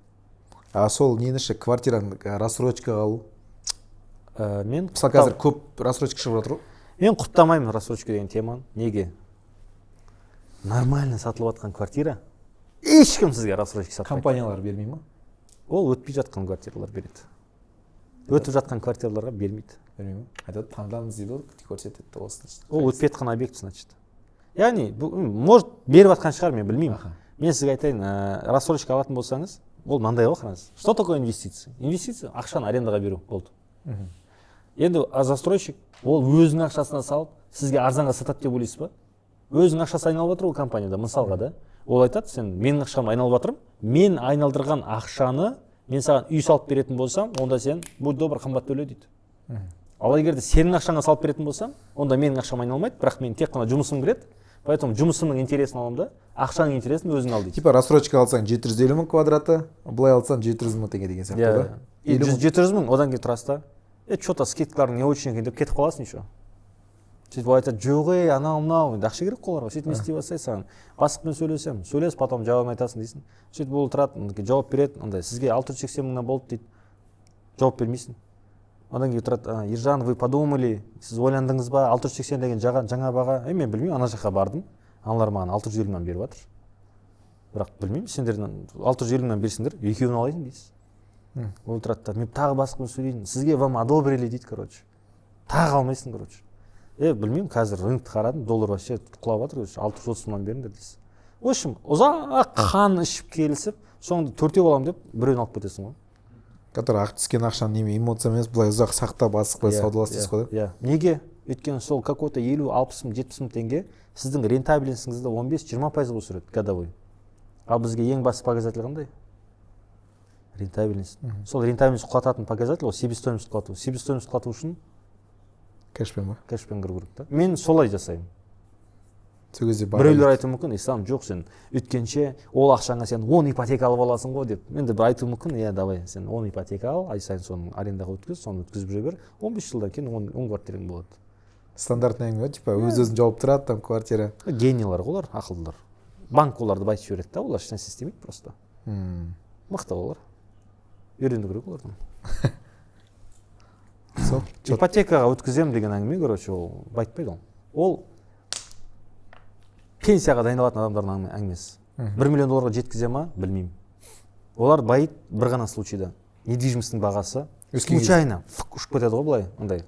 Сол нені ше, квартираны рассрочкаға алу? Мен мысалы қазір көп рассрочка шығып жатыр ғой. Мен құптамаймын рассрочка деген теманы. Неге? Нормально сатылып жатқан квартира ешкім сізге рассрочка сатпайды. Компаниялар бермей ма? Ол өтпей жатқан квартиралар береді. Өтіп жатқан квартираларға бермейді. Бермей ма? Айтады, таңдаңыз дейді ғой, көрсетеді осыны. Ол өтпей жатқан объект, значит. Яғни, может, беріп жатқан шығар, мен білмеймін. Мен сізге айтайын, рассрочка алатын болсаңыз, ол мынандай ғой, қараңыз. Что такое инвестиция? Инвестиция ақшаны арендаға беру болды. Енді застройщик ол өзінің ақшасына салып, сізге арзанға сатады деп ойлайсыз ба? Өзінің ақшасы айналып жатыр ол компанияда, мысалға да. Ол айтады, сен менің ақшам айналып жатырмын, мен айналдырған ақшаны мен саған үй салып беретін болсам, онда сен будь добр, қымбат төле дейді. Ал егер де сенің ақшаңа салып беретін болсам, онда менің ақшам айналмайды, бірақ мен тек қана жұмысым кіреді. Поэтому жұмысымның интересін аламын да, ақшаның интересін өзің ал дейді. Типа рассрочка алсаң 750 мың квадраты, былай алсаң 700 мың теңге деген сияқты да. 700 мың, одан кейін тұрасыз да. Что-то скидкаларың не очень екен деп кетіп қаласың еще. Сөйтіп айтады, жоқ анау-мынау, ақша керек қой оларға, сөйтіп не істей бастайды саған. Бастықпен сөйлесем, сөйлес, потом жауабын айтасың дейсің. Сөйтіп ол тұрады, жауап береді, андай сізге 680 мыңнан болды дейді. Жауап бермейсің. Одан кейін тұрады, Ержан, вы подумали, сіз ойландыңыз ба, 680 деген жаңа баға, мен білмеймін, ана жаққа бардым, аналар маған 650 мыңнан беріп жатыр. Бірақ білмеймін, сендер 650 мыңнан берсіңдер, екеуін алайын дейсіз. Ол тұрады, мен тағы басқымен сөйлейін, сізге вам одобрили дейді, короче. Тағы алмайсың, короче. Білмеймін, қазір рынокты қарадым, доллар вообще құлап жатыр, 630 мыңнан беріңдер дейсіз. В общем, ұзақ қан ішіп келісіп, соңында төртеу аламын деп, біреуін алып кетесің ғой. Который ақ түскен ақшаны неме эмоция емес, былай ұзақ сақтап асықпай саудаластыңыз ғой да? Неге? Өйткені сол какой-то 50-60 мың, 70 мың теңге сіздің рентабельностіңізді 15-20% өсіреді годовой. Ал бізге ең басты показатель қандай? Рентабельность. Сол рентабельность құлататын показатель ол себестоимость құлату. Себестоимость құлату үшін кэшпен ба? Кэшпен кіру керек та. Мен солай жасаймын. Сол кезде біреулер айтуы мүмкін, ислам жоқ, сен өткенше ол ақшаңа сен 10 ипотека алып аласың ғой деп. Мен де бір айтуы мүмкін, давай сен 10 ипотека ал, ай сайын соның арендаға өткіз, соны өткізіп жүре бер. 15 жылдан кейін 10 квартираң болады. Стандартный әңгіме, типа өз-өзін жауып тұрады там квартира. Гениялар олар, ақылдылар. Банк оларды байтып жібереді да, олар ешнәрсе істемейді просто. Мықты олар. Үйренду керек олардан. Ипотекаға өткізем деген әңгіме, короче, ол байтпайды ол. Ол пенсияға дайындалатын адамдардың әңгімесі. 1 миллион долларға жеткізе ма білмеймін. Олар байит бір ғана случайда. Недвижимостьтің бағасы случайно ұшып кетеді ғой былай, андай.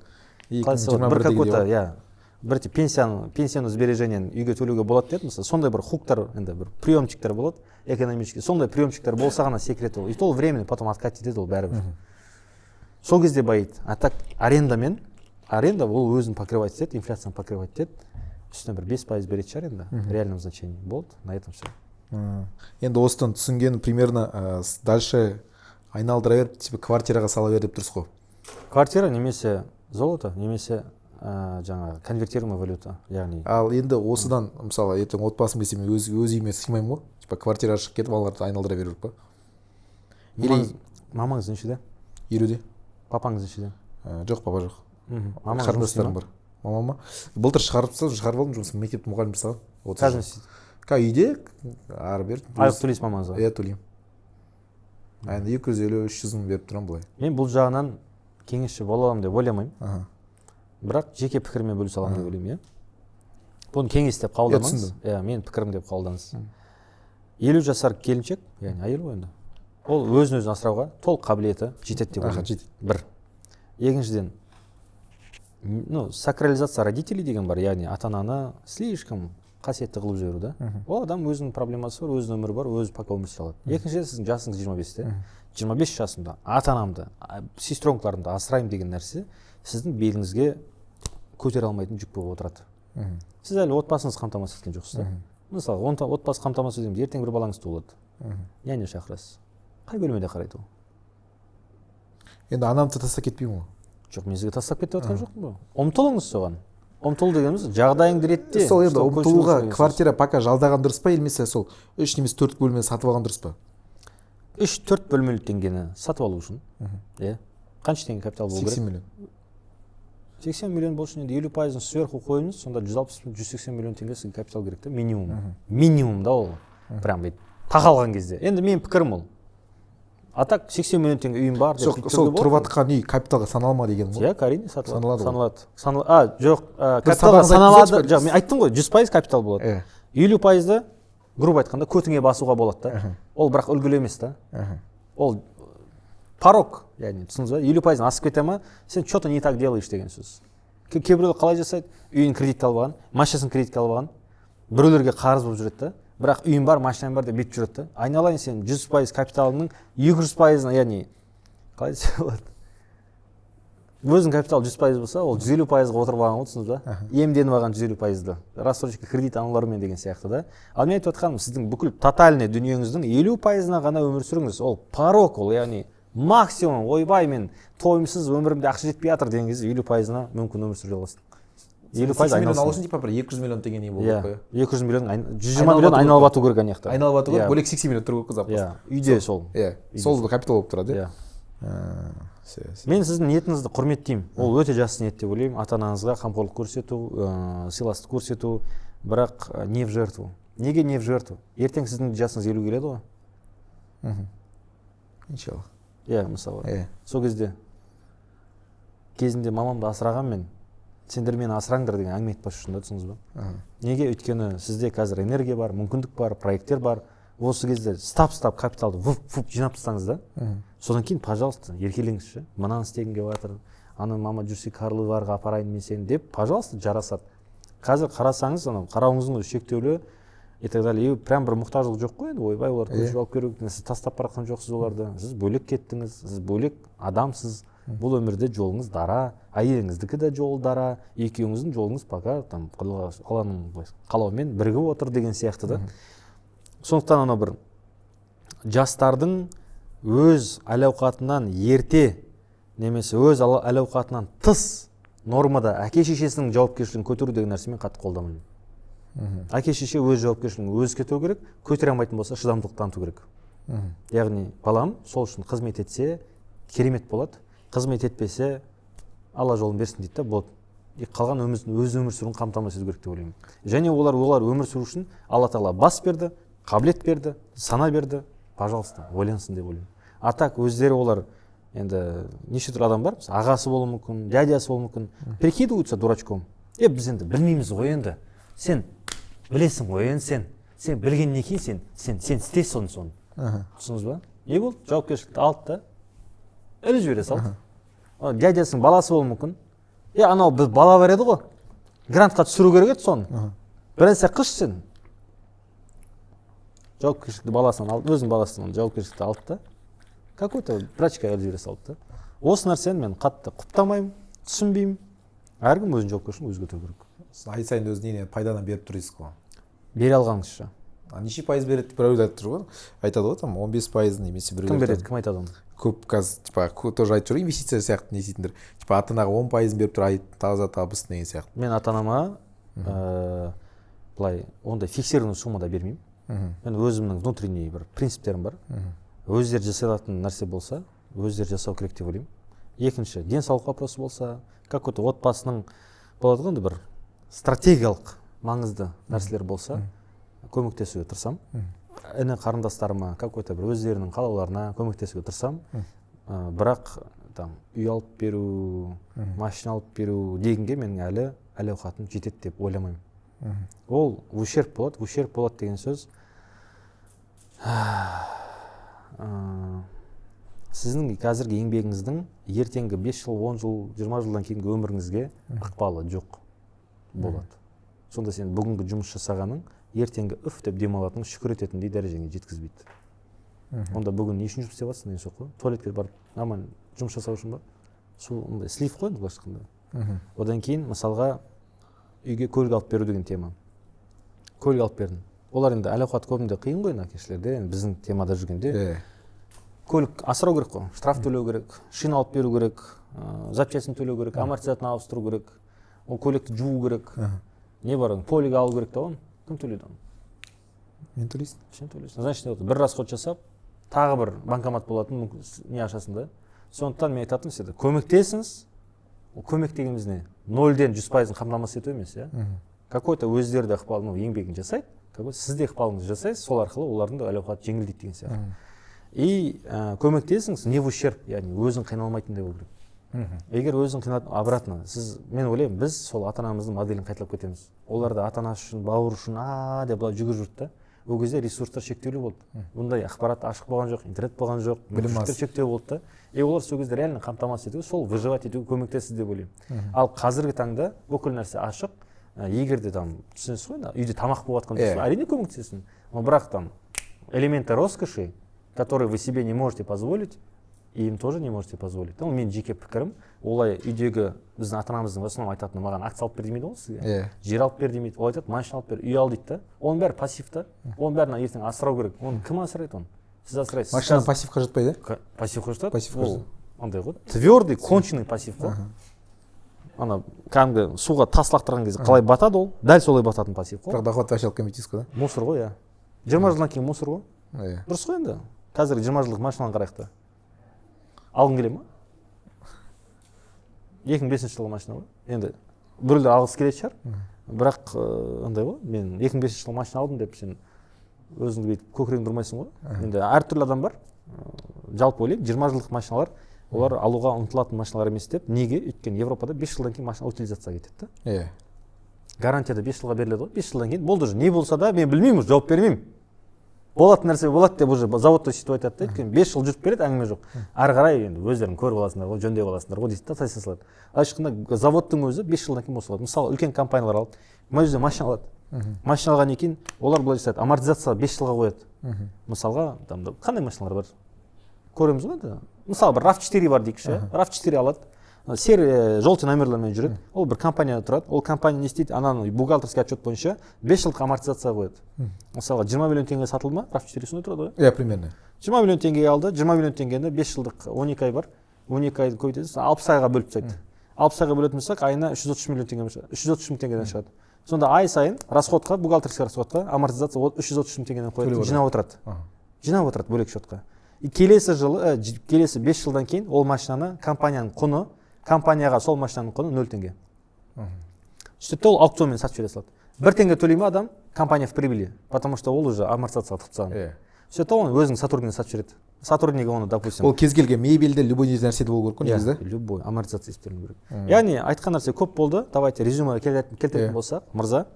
Бір какой-то, бір пенсияны сбережениен үйге төлеуге болады деді, мысалы, сондай бір хуктар, енді бір приемчиктер болады, экономический, сондай приемчиктер болса ғана секрет ол. И то временно потом откатить етеді ол бәрібір. Сол кезде байит. А так аренда ол өзін покрывать етеді, инфляцияны покрывать етеді. Үстіне бір 5% беретін шығар енді, реальном значении. Болды, на этом все. Енді осыдан түсінген примерно дальше айналдыра беріп, типа квартираға сала бер деп тұрсыз ғой. Квартира немесе золото, немесе жаңағы конвертируемая валюта, яғни. Ал енді осыдан, мысалы, ертең отбасым десе мен өз үйіме сыймаймын ғой. Типа квартираға шығып кетіп, балаларды айналдыра беру керек па? Мамаңыз нешеде? 20-де. Папаңыз нешеде? Жоқ, папа жоқ. Қарындастарым бар. Мамама былтыр шығарып алдым, жұмысын мектеп мұғалім жасаған. Қазір не істейді? Үйде ары бер. Айлық төлейсіз мамаңызға? Иә, төлеймін. Енді 250-300 мың беріп тұрамын былай. Мен бұл жағынан кеңесші бола аламын деп ойламаймын. Бірақ жеке пікірмен бөлісе аламын деп ойлаймын, иә. Бұны кеңес деп қабылдамаңыз. Иә, мен пікірім деп қабылдаңыз. 50 жасар келіншек, яғни әйел ғой енді. Ол өзін асырауға толық қабілеті жетеді деп ойлаймын. Бір. Екіншіден, сакрализация родителей деген бар, яғни ата-ананы слишком қасиетті қылып жіберу да. Ол адам өзінің проблемасы бар, өзінің өмірі бар, өзі пока өмір сүре алады. Екіншіден, сіздің жасыңыз 25-те. 25 жасымда ата-анамды, сестренкаларымды асыраймын деген нәрсе сіздің беліңізге көтере алмайтын жүк болып отырады. Сіз әлі отбасыңызды қамтамасыз еткен жоқсыз. Мысалы, отбасы қамтамасыз етеміз, ертең бір балаңыз туылады. Няня шақырасыз. Қай бөлмеде қарайды ол? Енді анамды тастап кетпеймін ғой. Жоқ, мен сізге тастап кетіп жатқан жоқпын ғой. Ұмтылыңыз соған. Ұмтыл дегеніміз жағдайыңды ретте. Сол енді ұмтылуға квартира пока жалдаған дұрыс па, немесе сол 3 немесе 4 бөлме сатып алған дұрыс па? 3-4 бөлмелі теңгені сатып алу үшін. Иә. Қанша теңге капитал болу керек? 80 миллион. 80 миллион болсын, енді 50%-ын сверху қойыңыз, сонда 160-180 миллион теңге сізге капитал керек та, минимум. Минимум да ол. Прям бет тақалған кезде. Енді мен пікірім ол. А так 80 миллион теңге үйім бар деп сөйтіп сол тұрып жатқан үй капиталға саналма деген ғой. Иә, әрине саналады. Саналады. Жоқ, капиталға саналады. Жоқ, мен айттым ғой, 100% капитал болады. 50%-ды грубо айтқанда көтіңе басуға болады да. Ол бірақ үлгілі емес та. Ол порог, яғни түсіндіңіз ба? 50%-дан асып кете ма, сен что-то не так делаешь деген сөз. Кейбіреулер қалай жасайды? Үйін кредитке алып алған, машинасын кредитке алып алған, біреулерге қарыз болып жүреді да. Бірақ үйім бар, машинам бар деп бүйтіп жүреді да. Айналайын, сен 100% капиталыңның 200%-ын, яғни қалай десе болады? Өзің капитал 100% болса, ол 150%-ға отырып алған ғой, түсіндіңіз ба? Иемденіп алған 150%-ды. Рассрочка кредит ануларымен деген сияқты да. Ал мен айтып жатқаным, сіздің бүкіл тотальный дүниеңіздің 50%-ына ғана өмір сүріңіз. Ол порог, ол яғни максимум, ойбай, мен тойымсыз өмірімде ақша жетпей жатыр деген кезде 50%-на мүмкін өмір сүре аласың. 50% миллион алсын типа бір 200 миллион теңге не болу керек қой. 200 миллион, 120 миллион айналып ату керек ана жақта. Айналып ату керек, бөлек 80 миллион тұру керек запас. Иә, үйде сол. Иә, сол капитал болып тұрады. Иә. Мен сіздің ниетіңізді құрметтеймін. Ол өте жақсы ниет деп ойлаймын. Ата-анаңызға қамқорлық көрсету, сыйластық көрсету, бірақ не в жертву. Неге не в жертву? Ертең сіздің жасыңыз 50 келеді ғой. Иншалла. Иә, мысалы. Сол кезінде мамамды асыраған мен, сендер мені асыраңдар деген әңгіме айтпас үшін да, түсіңіз ба? Неге? Өйткені сізде қазір энергия бар, мүмкіндік бар, проекттер бар. Осы кезде стап капиталды вуп жинап тастаңыз да. Содан кейін, пожалуйста, еркелеңізші. Мынаны істегенге батыр, аны мама жүрсе Карловарға апарайын мен сені деп, пожалуйста, жарасады. Қазір қарасаңыз, қарауыңыздың өзі шектеулі, и так далее. Прям бір мұқтажылық жоқ қой енді, ойбай, оларды көшіп алып керек, сіз тастап баратқан жоқсыз оларды. Сіз бөлек кеттіңіз, сіз бөлек адамсыз. Бұл өмірде жолыңыз дара, әйеліңіздікі де жол дара, екеуіңіздің жолыңыз пока қалауымен бірігіп отыр деген сияқты да. Сондықтан ана бір жастардың өз әл-ауқатынан ерте немесе өз әл-ауқатынан тыс нормада әке-шешесінің жауапкершілігін көтеру деген нәрсемен қатты қолдамаймын. Әке-шеше өз жауапкершілігін өзі көтеру керек, көтере алмайтын болса шыдамдылық таныту керек. Яғни балам сол үшін қызмет етсе керемет болады. Қызмет етпесе, Алла жолын берсін дейді да, болады. Қалған өз өмір сүруін қамтамасыз ету керек деп ойлаймын. Және олар өмір сүру үшін Алла Тағала бас берді, қабілет берді, сана берді. Пожалуйста, ойлансын деп ойлаймын. А так өздері олар енді неше түрлі адам бар, ағасы болуы мүмкін, дядясы болуы мүмкін, прикидываются дурачком. Біз енді білмейміз ғой енді. Сен білесің ғой енді сен білгеннен кейін сен істейсің соны. Түсіндіңіз ба? Не болды? Жауапкершілікті алды да іліп жібере салды. Дядясының баласы болуы мүмкін. Анау біз бала бар еді ғой. Грантқа түсіру керек еді соны. Бір нәрсе қылшы сен. Жауапкершілікті баласынан алды, өзінің баласынан жауапкершілікті алды да. Какой-то врачқа іліп жібере салды да. Осы нәрсені мен қатты құптамаймын, түсінбеймін. Әркім өзінің жауапкершілігін өзі көтеру керек. Ай сайын өзіне пайдадан беріп тұрсыз ғой. Бере алғаныңызша. Неше пайыз береді деп біреулер айтып тұр ғой. Айтады ғой там 15% немесе біреулер. Кім береді, кім айтады оны? Көп қазір тоже айтып жүр, инвестиция сияқты не істейтіндер. Ата-анаға 10% беріп тұр, таза табыс деген сияқты. Мен ата-анама былай ондай фиксированный суммада бермеймін. Мен өзімнің внутренний бір принциптерім бар. Өздері жасай алатын нәрсе болса, өздері жасау керек деп ойлаймын. Екінші, денсаулық вопросы болса, какой-то отбасының болады ғой бір стратегиялық маңызды нәрселер болса, көмектесуге тырысам. Іні қарындастарыма какой-то бір өздерінің қалауларына көмектесуге тырысам. Бірақ там үй алып беру, машина алып беру дегенге менің әлі әл-ауқатым жетеді деп ойламаймын. Ол ущерб болады деген сөз. Сіздің қазіргі еңбегіңіздің ертеңгі 5 жыл, 10 жыл, 20 жылдан кейінгі өміріңізге ықпалы жоқ болады. Сонда сен бүгінгі жұмыс жасағаның ертеңгі деп демалатының шүкір ететіндей дәрежеңе жеткізбейді. Онда бүгін не үшін жұмыс істеп жатсың деген сөз ғой. Туалетке барып нормально жұмыс жасау үшін ба? Сол ондай слив қой былайша айтқанда. Одан кейін мысалға үйге көлік алып беру деген тема. Көлік алып бердім. Олар енді әл-ауқаты көбінде қиын ғой әкешілерде, біздің темада жүргенде. Көлік асырау керек қой, штраф төлеу керек, шина алып беру керек, запчастьін төлеу керек, амортизаторын ауыстыру керек, ол көлікті жуу керек. Не бар, полига алу керек та оны. Кім төлейді оны? Мен төлейсің. Сен төлейсің. Значит, бір расход жасап, тағы бір банкомат болатын не ашасың да. Сондықтан мен айтатыным сізді, көмектесіңіз. Ол көмек дегеніміз не? 0-ден 100% қамтамасыз ету емес, Какой-то өздері де ықпалын, еңбегін жасайды, сіз де ықпалыңызды жасайсыз, сол арқылы олардың да әл-ауқаты жеңілдейді деген сияқты. И көмектесіңіз, не в ущерб, яғни өзің қиналмайтындай болу керек. Егер өзің қиналып, обратно, мен ойлаймын, біз сол ата-анамыздың моделін қайталап кетеміз. Олар да ата-анасы үшін, бауыр үшін, деп былай жүгіріп жүрді да. Ол кезде ресурстар шектеулі болды. Бұндай ақпарат ашық болған жоқ, интернет болған жоқ, мүмкіндіктер шектеулі болды да. Олар сол кезде реально қамтамасыз етуге, сол выживать етуге көмектесті деп ойлаймын. Ал қазіргі таңда бүкіл нәрсе ашық. Егер де там түсінесіз ғой, үйде тамақ болып жатқан жоқса, әрине көмектесесің. Бірақ там элементы роскоши, которые вы себе не можете позволить, и им тоже не можете позволить. Мен жеке пікірім, олай үйдегі біздің ата-анамыздың в основном айтатыны маған акция алып бер демейді ғой сізге. Жер алып бер демейді. Ол айтады, машина алып бер, үй ал дейді да. Оның бәрі пассив та. Оның бәрін ертең асырау керек. Оны кім асырайды оны? Сіз асырайсыз. Машина пассивқа жатпайды? Пассивқа жатады? Пассивқа жатады. Андай ғой. Твердый, конченый пассив қой. Ана кәдімгі суға тас лақтырған кезде қалай батады ол? Дәл солай бататын пассив қой. Бірақ доход вообще алып келмейді дейсіз ғой, да? Мусор ғой, 20 жылдан кейін мусор ғой. Дұрыс қой енді. Қазір 20 жылдық машинаны қарайық та. Алғың келе ма? 2005 жылғы машина ғой. Енді біреулер алғысы келетін шығар. Бірақ андай ғой, мен 2005 жылғы машина алдым деп сен өзіңді бүйтіп көкірегің тұрмайсың ғой. Енді әртүрлі адам бар. Жалпы ойлаймын, 20 жылдық машиналар олар алуға ұмтылатын машиналар емес деп. Неге? Өйткені Европада 5 жылдан кейін машина утилизацияға кетеді да. Гарантияда 5 жылға беріледі ғой. 5 жылдан кейін болды уже. Не болса да мен білмеймін, жауап бермеймін. Болатын нәрсе болады деп уже заводта сөйтіп айтады да. Өйткені 5 жыл жүріп береді, әңгіме жоқ. Ары қарай енді өздерің көріп аласыңдар ғой, жөндеп аласыңдар ғой дейді да, тайса салады. Айшықында заводтың өзі 5 жылдан кейін босалады. Мысалы, үлкен компаниялар алады. Мына жерде машина алады. Машина алғаннан кейін олар былай жасайды, амортизация 5 жылға қояды. Мысалға, қандай машиналар бар? Көреміз ғой енді. Мысалы, бір RAV4 бар дейікші. RAV4 алады. Серый желтый номерлармен жүреді. Ол бір компанияда тұрады. Ол компания не істейді? Ананың бухгалтерский отчет бойынша 5 жылдық амортизация қояды. Мысалға 20 миллион теңге сатылды ма? RAV4 сондай тұрады ғой. Примерно. 20 миллион теңге алды. 20 миллион теңгені 5 жылдық 12 ай бар. 12 айды көбейтесіз, 60 айға бөліп тастайды. 60 айға бөлетін болсақ, айына 330 миллион теңгеден шығады. Сонда ай сайын расходқа, бухгалтерский расходқа амортизация 330 мың теңгеден қояды. Жинап отырады бөлек счетқа. И келесі 5 жылдан кейін ол машинаны компанияның құны, компанияға сол машинаның құны 0 теңге. Сөйтіп ол аукционмен сатып жібере салады. 1 теңге төлей ма адам, компания в прибыли, потому что ол уже амортизацияға тығып тастаған. Сөйтіп оны өзінің сотруднигіне сатып жібереді. Сотруднигі оны, допустим, ол кез келген мебельде, любой нәрседе болу керек қой негізі. Любой амортизация істелу керек. Яғни айтқан нәрсе көп болды. Давайте резюмеге келтіретін болсақ, мырза,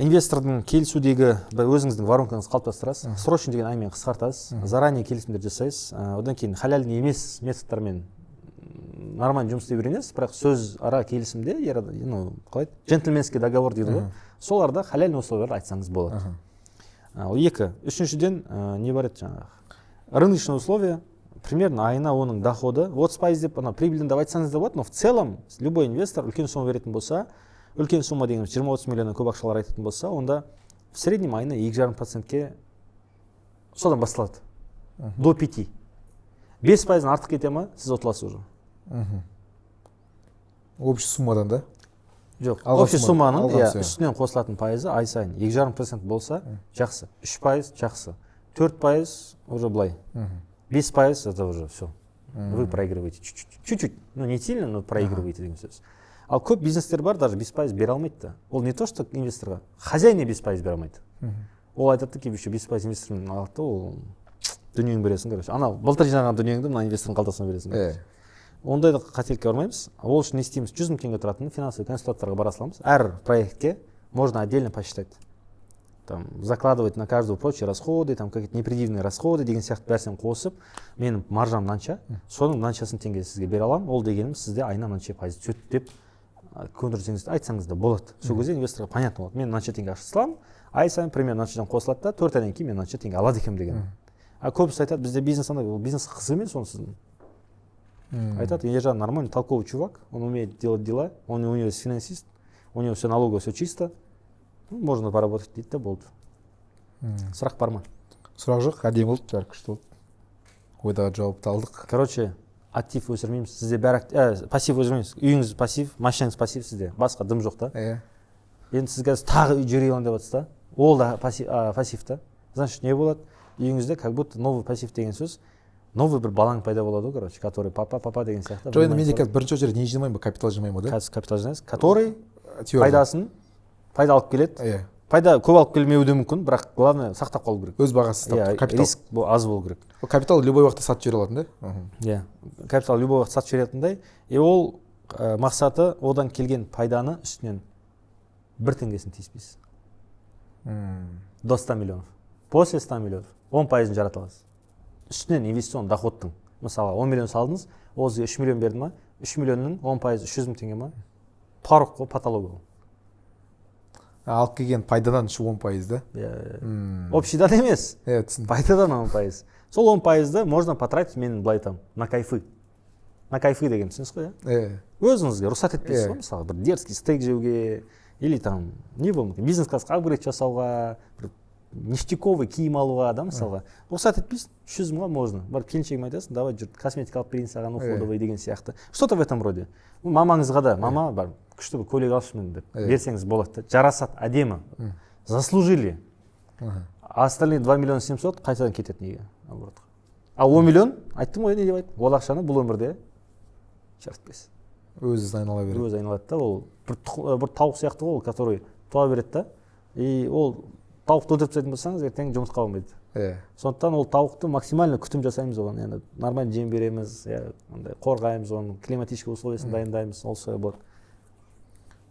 инвестордың келісудегі бір өзіңіздің воронкаңызды қалыптастырасыз, срочный деген аймен қысқартасыз, заранее келісімдер жасайсыз, одан кейін халяльный емес методтармен нормально жұмыс істей үйренесіз, бірақ сөз ара келісімде, қалай джентльменский договор дейді ғой, соларда халяльный условияларды айтсаңыз болады. Ол екі. Үшіншіден не бар еді жаңағы? Рыночные условия, примерно айына оның доходы 30% деп прибыльден деп айтсаңыз да болады, но в целом любой инвестор үлкен сумма беретін болса, үлкен сумма дегеніміз 20-30 миллионнан көп ақшалар айтатын болса, онда в среднем айына 2,5%-ке содан басталады. До 5. 5%-дан артық кете ма, сіз ұтыласыз уже. Общий суммадан да? Жоқ, общий сумманың үстінен қосылатын пайызы ай сайын 2,5% болса, жақсы. 3% жақсы. 4% уже былай. 5% это уже все. Вы проигрываете чуть-чуть. Ну, не сильно, но проигрываете деген сөз. Ал көп бизнестер бар, даже 5% бере алмайды да. Ол не то, что инвесторға, хозяин 5% бере алмайды. Ол айтады, кейбір 5% инвестормен алады, ол дүниеңді бересің, короче. Анау былтыр жинаған дүниеңді мына инвестордың қалтасына бересің. Ондайды қателікке бармаймыз. Ол үшін не істейміз? 100 мың теңге тұратын финансовый консультанттарға бара саламыз. Әр проектке можно отдельно посчитать. Там, закладывать на каждую прочие расходы, там какие-то непредвиденные расходы деген сияқты бәрсен қосып, менің маржам мынанша, соның мынаншасын теңге сізге бере аламын. Ол дегенім сізде айына мынанша пайыз түседі деп көндірсеңіз айтсаңыз да болады. Сол кезде инвесторға понятно болады. Мен мынанша теңге ақша саламын, ай сайын примерно мынаншадан қосылады да, 4 айдан кейін мен мынанша теңге алады екенмін деген. А көбісі айтады, бізде бизнес андай, ол бизнес қызық емес оны сіздің. Айтады, Ержан нормальный, толковый чувак, он умеет делать дела, у него есть финансист, у него все налоговое, все чисто, можно поработать дейді да болды. Сұрақ бар ма? Сұрақ жоқ, әдемі болды, бәрі күшті болды. Ойдағы жауапты алдық. Короче, актив өсірмейміз, сізде бәрі пассив өсірмейміз, үйіңіз пассив, машинаңыз пассив сізде, басқа дым жоқ та. Енді сіз қазір тағы үй жүре алам деп жатсыз да, ол да пассив та. Значит, не болады? Үйіңізде как будто новый пассив деген сөз, новый бір балаң пайда болады, короче, который папа деген сияқты. Жоқ, енді менде қазір бірінші очередь не жинамаймын ба, капитал жинамаймын ба, да? Қазір капитал жинайсыз, который пайда алып келеді. Пайда көп алып келмеуі де мүмкін, бірақ главное сақтап қалу керек. Өз бағасы сақтап, капитал. Риск аз болу керек. Капитал любой уақытта сатып жібере алатын да? Капитал любой уақытта сатып жіберетіндей, и ол мақсаты одан келген пайданы үстінен 1 теңгесін тиіспейсіз. До 100 миллионов. После 100 миллионов 10%-ын жарата аласыз. Үстінен инвестицион доходтың, мысалы 10 миллион салдыңыз, ол сізге 3 миллион берді ма, 3 миллионның 10% 300 мың теңге ма, парық қой, патология ол. Алып келген пайдадан 10% да? Общийдан емес, пайдадан 10%. Сол 10%-ды можно потратить, мен былай айтамын, на кайфы. На кайфы деген түсінесіз ғой, өзіңізге рұқсат етпейсіз ғой, мысалы бір дерзкий стейк жеуге, или там не болмайды, бизнес-классқа апгрейд жасауға, бір ништяковый киім алуға, да, мысалға. Рұқсат етпейсіз, 300 мыңға можно. Бар келіншегіме айтасың, давай жүр, косметика алып берейін саған, уходовый деген сияқты. Что-то в этом роде. Мамаңызға да, мама бар, күшті бір көйлек алшымен деп берсеңіз болады. Жарасат, әдемі. Заслужили. А остальные 2 миллион 700 қайтадан кетеді неге? А 10 миллион, айттым ғой, не деп айттым? Ол ақшаны бұл өмірде жаратпайсыз. Өзі айнала береді. Өзі айналады да, ол бір тауық сияқты ғой, который туа береді да, и ол тауықты өлтіріп тастайтын болсаңыз, ертең жұмыртқа болмайды. Сондықтан ол тауықты максимально күтім жасаймыз оған, яғни нормально жем береміз, қорғаймыз оны, климатический условиясын дайындаймыз, ол солай болады.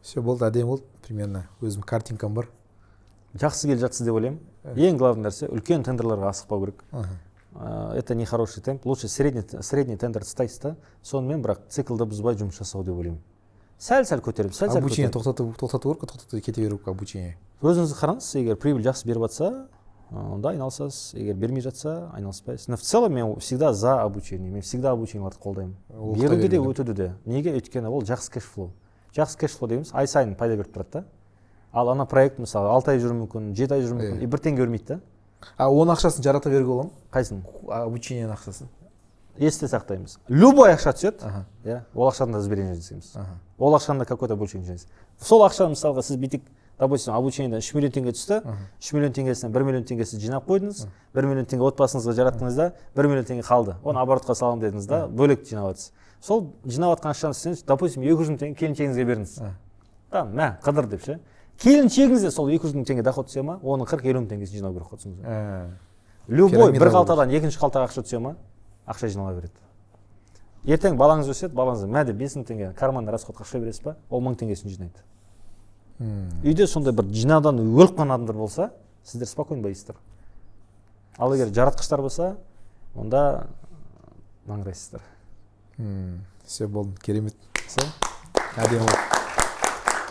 Все болды, әдемі болды, примерно өзім картинкам бар. Жақсы келе жатсыз деп ойлаймын. Ең главный нәрсе, үлкен тендерларға асықпау керек. Это не хороший темп, лучше средний тендер ұстайсыз да, сонымен бірақ циклды бұзбай жұмыс жасау деп ойлаймын. Сәл-сәл көтеріп, сәл-сәл көтеріп. Обучение тоқтату керек, тоқтату кете беру обучение. Өзіңізді қараңыз, егер прибыль жақсы беріп жатса, онда айналысасыз, егер бермей жатса, айналыспайсыз. Но в целом мен всегда за обучение, мен всегда обучениеларды қолдаймын. Беруде де, өтуде де. Неге? Өйткені ол жақсы кэшфлоу. Жақсы кэшфлоу дейміз, ай сайын пайда беріп тұрады да. Ал ана проект мысалы 6 ай жүру мүмкін, 7 ай жүру мүмкін, и 1 теңге өрмейді да. А оның ақшасын жарата беруге бола ма? Қайсын? Обучениенің ақшасын. Есте сақтаймыз. Любой ақша түседі, ол ақшаны да сбережение жасаймыз. Ол ақшаны да какой-то бөлшегін жасаймыз. Сол ақша мысалға сіз бүйтіп, допустим, обучениеден 3 миллион теңге түсті, 3 миллион теңгесінен 1 миллион теңгесі жинап қойдыңыз, 1 миллион теңге отбасыңызға жараттыңыз да, 1 миллион теңге қалды. Оны оборотқа салам дедіңіз да, бөлек жинап жатсыз. Сол жинап жатқан ақшаны сіз, допустим, 200 мың теңге келіншегіңізге бердіңіз. Там, мә, қыдыр деп ше. Келіншегіңізде сол 200 мың теңге доход түсе ма, оның 40-50 мың теңгесін жинау керек қотсыңыз. Любой бір қалтадан екінші қалтаға ақша түсе ма, ақша жинала береді. Ертең балаңыз өседі, балаңызға мә деп 5 мың теңге карманды расходқа ақша бересіз ба, ол 1000 теңгесін жинайды. Үйде сондай бір жинаудан өліп қалған адамдар болса, сіздер спокойно боисыздар. Ал егер жаратқыштар болса, онда маңырайсыздар. Все болды, керемет. Все. Әдемі.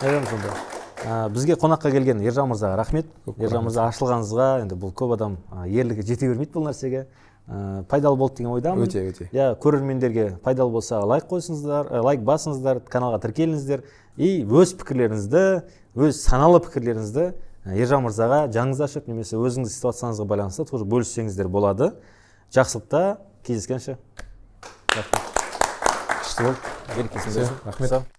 Сонда. Бізге қонаққа келген Ержан мырзаға рахмет. Ержан мырза ашылғаныңызға, енді бұл көп адам ерлігі жете бермейді бұл нәрсеге. Пайдалы болды деген ойдамын. Өте. Көрермендерге пайдалы болса лайк қойсыңыздар, лайк басыңыздар, каналға тіркеліңіздер и өз пікірлеріңізді, өз саналы пікірлеріңізді Ержан мырзаға жаныңыз ашып немесе өзіңіз ситуацияңызға байланысты тоже бөліссеңіздер болады. Жақсылықта кездескенше. Рахмет. Күшті болды. Берекесін берсін. Рахмет.